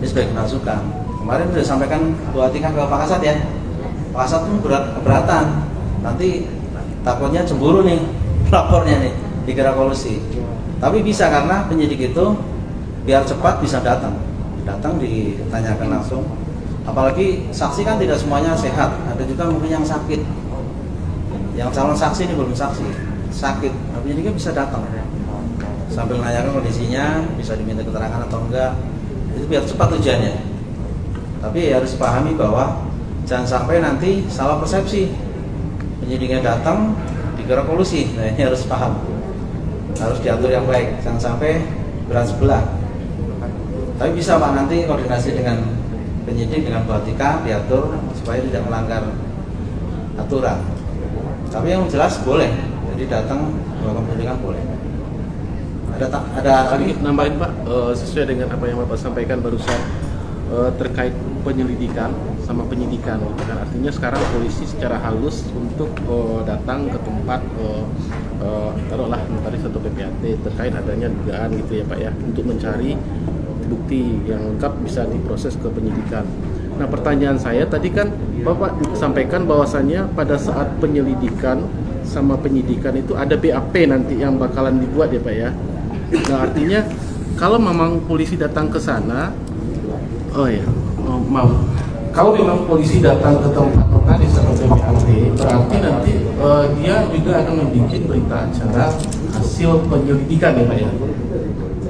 ini sebagai masukan. Kemarin sudah sampaikan Bu Atika ke Pak Kasat ya, Pak Kasat pun keberatan, nanti takutnya cemburu nih lapornya nih dikira kolusi. Tapi bisa, karena penyidik itu biar cepat bisa datang ditanyakan langsung. Apalagi saksi kan tidak semuanya sehat, ada juga mungkin yang sakit, yang calon saksi ini belum sakit, penyidiknya bisa datang sambil menanyakan kondisinya, bisa diminta keterangan atau enggak, itu biar cepat tujuannya. Tapi harus dipahami bahwa jangan sampai nanti salah persepsi, penyidiknya datang dikira kolusi. Nah ini harus paham, harus diatur yang baik, jangan sampai berat sebelah. Tapi bisa Pak nanti koordinasi dengan penyidik, dengan Batika diatur supaya tidak melanggar aturan. Tapi yang jelas boleh, jadi datang melakukan penyidikan boleh. Ada sedikit nambahin Pak, sesuai dengan apa yang Bapak sampaikan barusan terkait penyelidikan sama penyidikan. Kan artinya sekarang polisi secara halus untuk datang ke tempat taruhlah notaris atau PPAT terkait adanya dugaan gitu ya Pak ya, untuk mencari bukti yang lengkap bisa diproses ke penyidikan. Nah pertanyaan saya tadi kan Bapak sampaikan bahwasannya pada saat penyelidikan sama penyidikan itu ada BAP nanti yang bakalan dibuat ya Pak ya. Nah artinya kalau memang polisi datang ke sana, kalau memang polisi datang ke tempat notaris atau PPAT, berarti nanti dia juga akan membuat berita acara hasil penyelidikan ya Pak ya.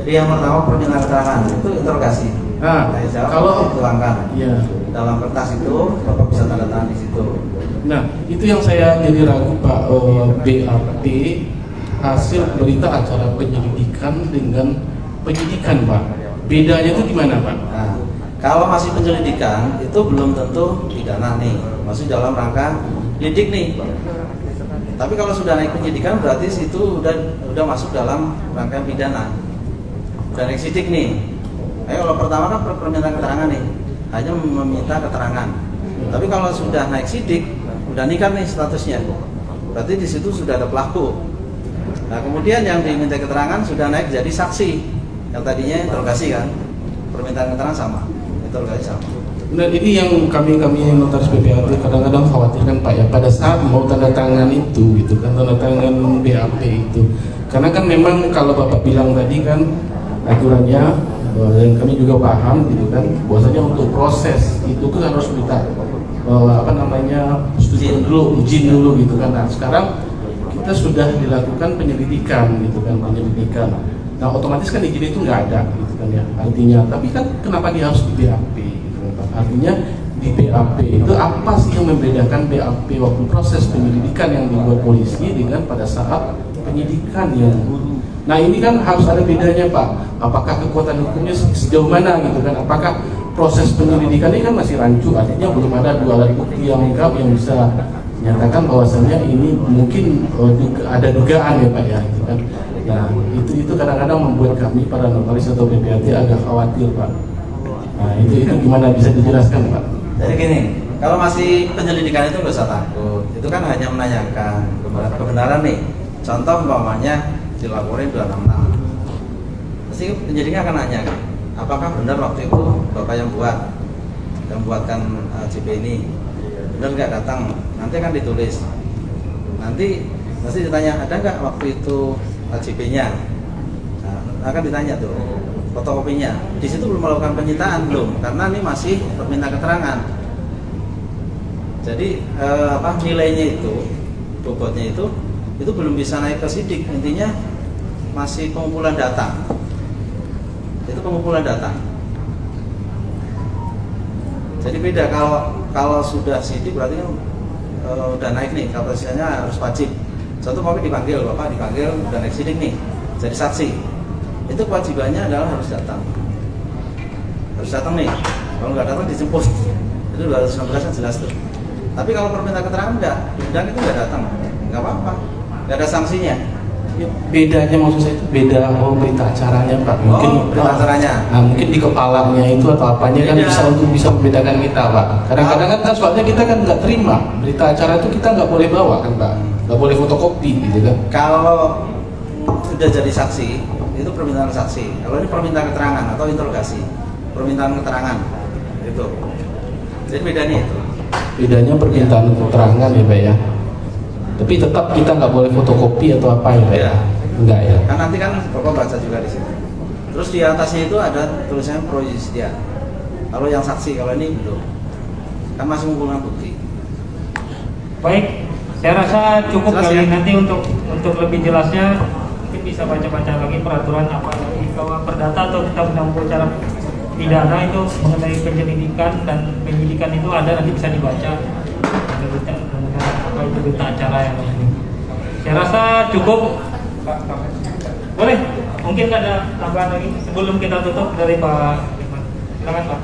Jadi yang pertama permintaan keterangan itu interogasi. Nah, kalau tuangkan dalam kertas itu Bapak bisa tanda tangan di situ. Nah, itu yang saya jadi ragu Pak, BAP hasil berita acara penyelidikan dengan penyidikan Pak. Bedanya itu gimana Pak? Nah, kalau masih penyelidikan itu belum tentu pidana nih, masih dalam rangka lidik nih. Tapi kalau sudah naik penyidikan berarti situ udah masuk dalam rangkaian pidana. Udah naik sidik nih. Kalau pertama kan permintaan keterangan nih, hanya meminta keterangan. Tapi kalau sudah naik sidik, udah nikah nih statusnya. Berarti di situ sudah ada pelaku. Nah, kemudian yang diminta keterangan sudah naik jadi saksi. Yang tadinya interogasi kan. Permintaan keterangan sama, interogasi sama. Dan ini yang kami notaris PPAT kadang-kadang khawatirkan Pak ya, pada saat mau tanda tangan itu gitu kan, tanda tangan BAP itu. Karena kan memang kalau Bapak bilang tadi kan aturannya, dan kami juga paham gitu kan, bahwasanya untuk proses itu tuh harus minta izin dulu gitu kan. Nah sekarang kita sudah dilakukan penyelidikan gitu kan, penyelidikan. Nah otomatis kan izin itu nggak ada gitu kan ya, artinya. Tapi kan kenapa dia harus di BAP gitu kan? Artinya di BAP itu apa sih yang membedakan BAP waktu proses penyelidikan yang dibuat polisi dengan pada saat penyidikan yang nah ini kan harus ada bedanya Pak. Apakah kekuatan hukumnya sejauh mana gitu kan? Apakah proses penyelidikan ini kan masih rancu, artinya belum ada dua alat bukti yang lengkap yang bisa menyatakan bahwasannya ini mungkin ada dugaan ya Pak ya gitu kan. Nah itu kadang-kadang membuat kami para notaris atau PPAT agak khawatir Pak. Nah itu gimana bisa dijelaskan Pak? Jadi gini, kalau masih penyelidikan itu nggak usah takut. Itu kan hanya menanyakan kebenaran nih. Contoh umpamanya dilaporin 266, pasti penyidikan akan nanya kan, apakah benar waktu itu Bapak yang buatkan JP ini benar nggak datang, nanti akan ditulis, nanti pasti ditanya ada nggak waktu itu JP-nya, nah, akan ditanya tuh fotokopinya. Di situ belum melakukan penyitaan belum, karena ini masih perminta keterangan. Jadi nilainya itu, bobotnya itu belum bisa naik ke sidik. Intinya masih pengumpulan data. Itu pengumpulan data. Jadi beda kalau sudah sidik berarti kan udah naik nih, kapasitasnya harus wajib. Contoh Bapak dipanggil udah naik sidik nih, jadi saksi. Itu kewajibannya adalah harus datang. Harus datang nih. Kalau nggak datang dijemput. Itu 216 kan jelas tuh. Tapi kalau permintaan keterangan enggak, diundang itu nggak datang, nggak apa-apa. Nggak ada sanksinya. Ya, bedanya maksud saya itu beda berita acaranya Pak. Mungkin berita acaranya. Nah, mungkin di kepalanya itu atau apanya kan bisa membedakan kita Pak. Kadang-kadang kan soalnya kita kan nggak terima berita acara itu, kita nggak boleh bawa kan Pak. Nggak boleh fotokopi gitu kan. Kalau sudah jadi saksi itu permintaan saksi. Kalau ini permintaan keterangan atau interogasi, permintaan keterangan itu. Jadi bedanya itu. Bedanya permintaan keterangan ya Pak ya. Tapi tetap kita nggak boleh fotokopi atau apa ya Pak ya? Enggak ya? Kan nanti kan Bapak baca juga di sini. Terus di atasnya itu ada tulisannya pro justia. Kalau yang saksi, kalau ini belum. Kan masih mengumpulkan bukti. Baik, saya rasa cukup kali nanti untuk lebih jelasnya mungkin bisa baca-baca lagi peraturan apa lagi bahwa perdata atau kita menempuh cara pidana itu mengenai penyelidikan dan penyidikan itu ada, nanti bisa dibaca. Apa itu berita acara yang ini. Saya rasa cukup. Boleh. Mungkin ada tambahan lagi sebelum kita tutup dari Pak Firman. Silakan Pak.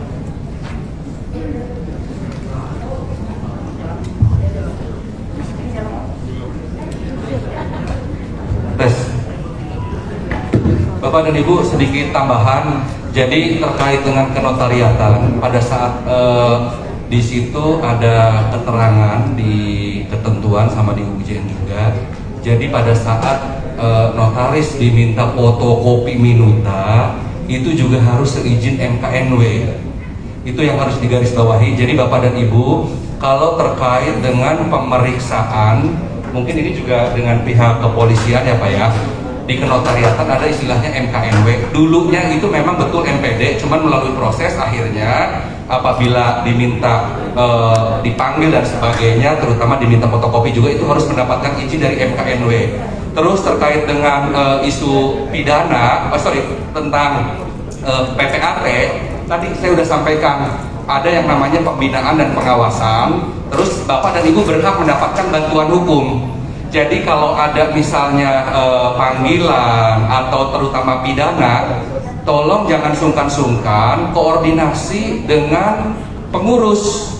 Tes. Bapak dan Ibu, sedikit tambahan. Jadi terkait dengan kenotariatan, pada saat di situ ada keterangan di ketentuan sama di UJN juga. Jadi pada saat notaris diminta fotokopi minuta, itu juga harus seizin MKNW. Itu yang harus digarisbawahi. Jadi Bapak dan Ibu, kalau terkait dengan pemeriksaan, mungkin ini juga dengan pihak kepolisian ya Pak ya, di kenotariatan ada istilahnya MKNW. Dulunya itu memang betul MPD, cuman melalui proses akhirnya apabila diminta dipanggil dan sebagainya, terutama diminta fotokopi juga, itu harus mendapatkan izin dari MKNW. Terus terkait dengan isu pidana, tentang PPAT, tadi saya sudah sampaikan ada yang namanya pembinaan dan pengawasan. Terus Bapak dan Ibu berhak mendapatkan bantuan hukum. Jadi kalau ada misalnya panggilan atau terutama pidana, tolong jangan sungkan-sungkan koordinasi dengan pengurus.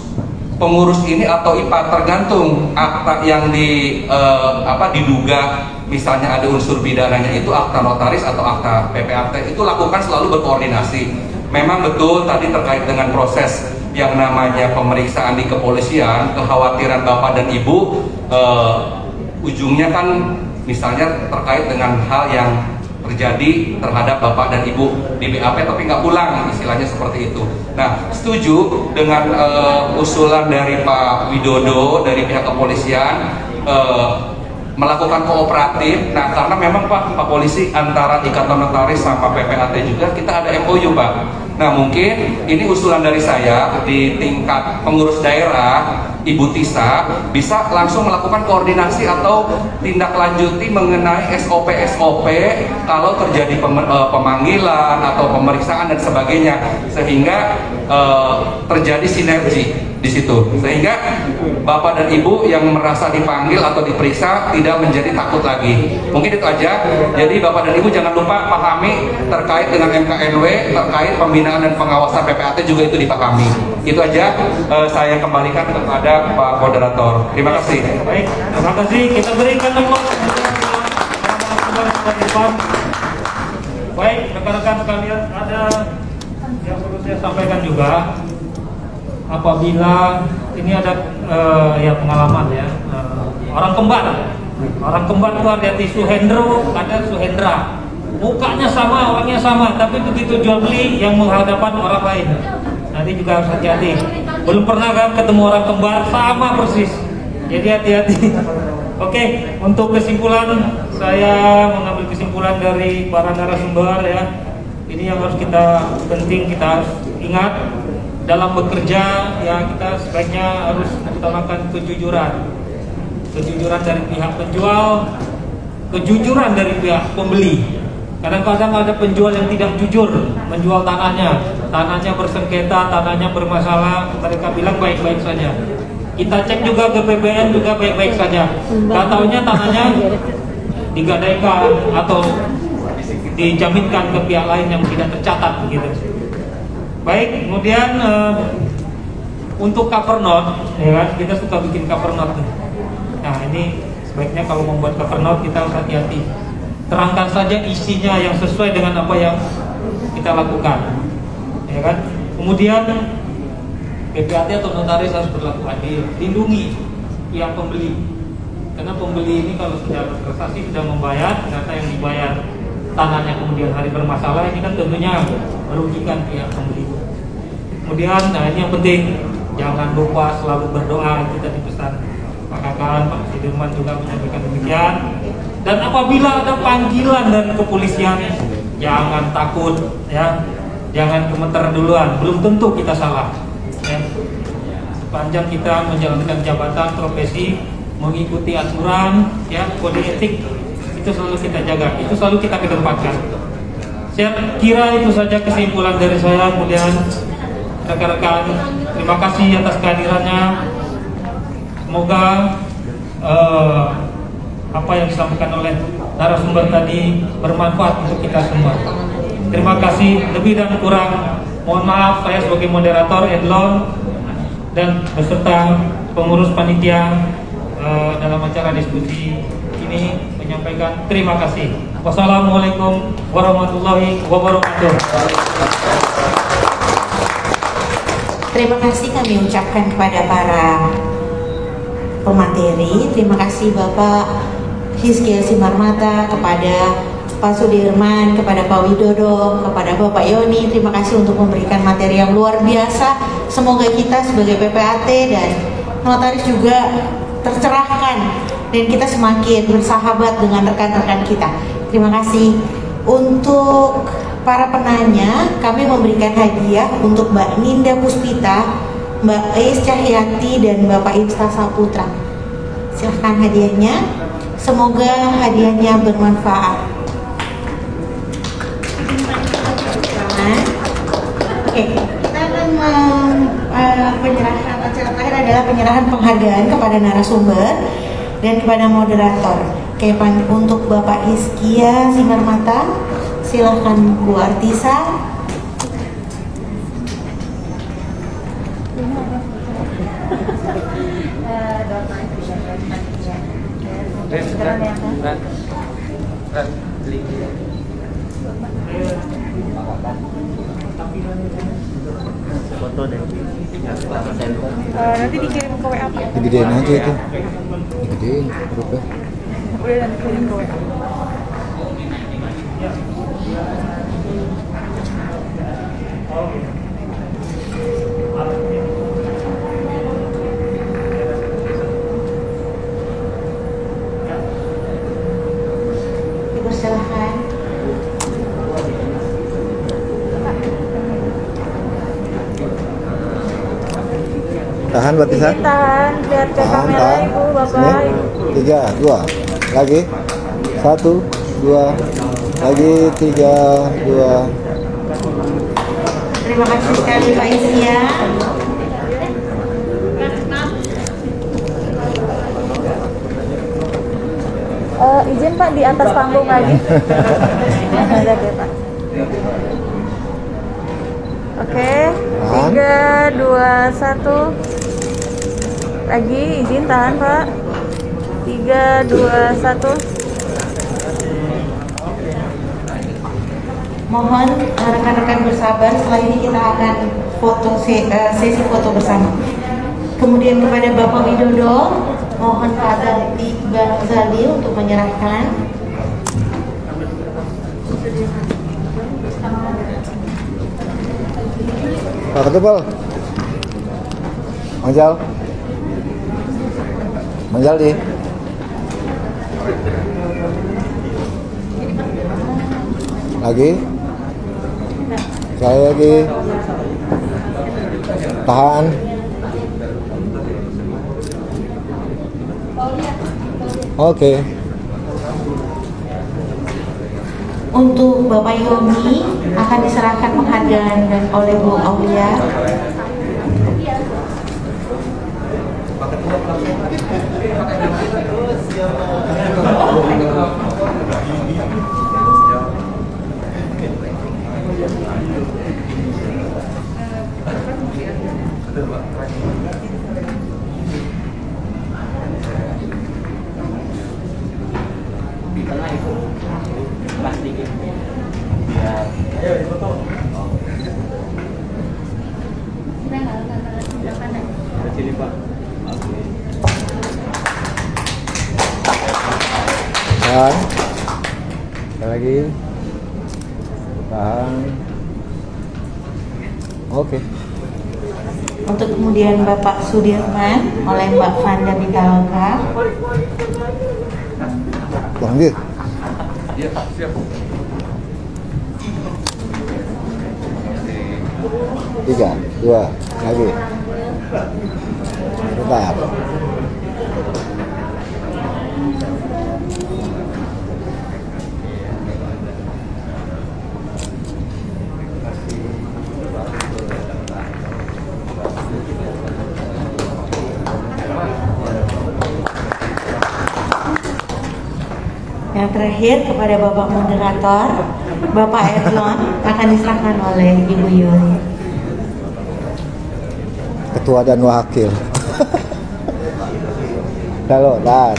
Pengurus ini atau IPA, tergantung akta yang diduga misalnya ada unsur pidananya, itu akta notaris atau akta PPAT, itu lakukan selalu berkoordinasi. Memang betul tadi terkait dengan proses yang namanya pemeriksaan di kepolisian, kekhawatiran Bapak dan Ibu ujungnya kan misalnya terkait dengan hal yang terjadi terhadap Bapak dan Ibu di BAP tapi nggak pulang, istilahnya seperti itu. Nah, setuju dengan usulan dari Pak Widodo dari pihak kepolisian melakukan kooperatif. Nah, karena memang Pak Polisi, antara Ikatan Notaris sama PPAT juga kita ada MOU Pak. Nah, mungkin ini usulan dari saya di tingkat pengurus daerah, Ibu Tisa bisa langsung melakukan koordinasi atau tindak lanjuti mengenai SOP-SOP kalau terjadi pemanggilan atau pemeriksaan dan sebagainya, sehingga terjadi sinergi di situ, sehingga Bapak dan Ibu yang merasa dipanggil atau diperiksa tidak menjadi takut lagi. Mungkin itu aja. Jadi Bapak dan Ibu jangan lupa pahami terkait dengan MKNW, terkait pembinaan dan pengawasan PPAT juga itu dipahami. Itu aja. Saya kembalikan kepada Pak Moderator. Terima kasih. Baik, terima kasih. Kita berikan tepuk. Baik, rekan-rekan sekalian, ada yang perlu saya sampaikan juga. Apabila ini ada ya pengalaman ya, orang kembar itu ada di Suhendro, ada Suhendra, mukanya sama, orangnya sama, tapi begitu jual beli yang menghadapan orang lain. Nanti juga harus hati-hati. Belum pernah kan ketemu orang kembar sama persis, jadi hati-hati. Oke, untuk kesimpulan, saya mengambil kesimpulan dari para narasumber ya. Ini yang harus penting kita harus ingat. Dalam bekerja ya, kita sebaiknya harus utamakan kejujuran dari pihak penjual, kejujuran dari pihak pembeli. Kadang-kadang ada penjual yang tidak jujur menjual tanahnya bersengketa, tanahnya bermasalah, mereka bilang baik-baik saja. Kita cek juga ke BPN juga baik-baik saja. Katanya tanahnya digadaikan atau dijaminkan ke pihak lain yang tidak tercatat begitu. Baik, kemudian untuk cover note, ya kan, kita suka bikin cover note. Nah, ini sebaiknya kalau membuat cover note kita harus hati-hati. Terangkan saja isinya yang sesuai dengan apa yang kita lakukan, ya kan. Kemudian PPAT atau notaris harus berlaku adil, lindungi pihak pembeli. Karena pembeli ini kalau sudah bertransaksi, sudah membayar, ternyata yang dibayar tanahnya kemudian hari bermasalah, ini kan tentunya merugikan pihak pembeli. Kemudian, nah ini yang penting, jangan lupa selalu berdoa. Kita dipesan Pak Kakan, Pak Sudirman juga menyampaikan demikian. Dan apabila ada panggilan dari kepolisian, jangan takut, ya, jangan gemeter duluan. Belum tentu kita salah. Ya. Sepanjang kita menjalankan jabatan profesi, mengikuti aturan, ya, kode etik, itu selalu kita jaga, itu selalu kita kedepankan. Saya kira itu saja kesimpulan dari saya. Kemudian rekan-rekan, terima kasih atas kehadirannya. Semoga apa yang disampaikan oleh narasumber tadi bermanfaat untuk kita semua. Terima kasih. Lebih dan kurang mohon maaf saya sebagai moderator Edlon dan beserta pengurus panitia dalam acara diskusi ini menyampaikan terima kasih. Wassalamualaikum warahmatullahi wabarakatuh. Terima kasih kami ucapkan kepada para pemateri. Terima kasih Bapak Hizkia Simarmata, kepada Pak Sudirman, kepada Pak Widodo, kepada Bapak Yoni. Terima kasih untuk memberikan materi yang luar biasa. Semoga kita sebagai PPAT dan notaris juga tercerahkan dan kita semakin bersahabat dengan rekan-rekan kita. Terima kasih. Untuk para penanya, kami memberikan hadiah untuk Mbak Ninda Puspita, Mbak Ais Cahyati, dan Bapak Insta Saputra. Silahkan hadiahnya. Semoga hadiahnya bermanfaat. Oke, kita akan penyerahan acara terakhir adalah penyerahan penghargaan kepada narasumber dan kepada moderator. Oke, untuk Bapak Hizkia Simarmata, silahkan Bu Artisa. Foto deh. Nanti dikirim ke WA Pak. Digedein aja itu. Digedein grupnya. Udah nanti kirim ke WA. Silahkan. Tahan buat Tisa. Tahan, biar cek kamera Ibu, Bapak. 3, 2, lagi 1, 2, lagi 3, 2. Terima kasih sekali Pak Hizkia. Izin Pak di atas panggung lagi. Ada deh Pak. Oke, 3, 2, 1. Lagi izin tahan Pak. 3, 2, 1. Mohon rekan-rekan bersabar, setelah ini kita akan sesi foto bersama. Kemudian kepada Bapak Widodo, mohon Pak Zaldi untuk menyerahkan. Pak Ketubal. Manjal di. Lagi. Saya lagi. Tahan. Oke. Untuk Bapak Yomi akan diserahkan penghargaan dan oleh Bu Aulia. Tahan. Sekali lagi. Tahan. Oke. Untuk kemudian Bapak Sudirman oleh Mbak Fanda Bitaloka. Bang Dir. Iya, siap. 3, 2, lagi. Tetap. Yang terakhir kepada Bapak Moderator, Bapak Eslon akan diserahkan oleh Ibu Yuli. Ketua dan wakil. Kalau dan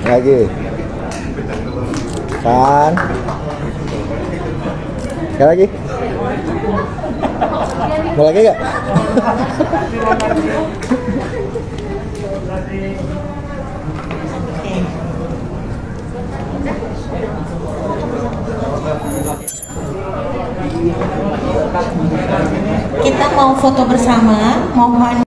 lagi kan sekali lagi mau lagi nggak? Kita mau foto bersama, mohon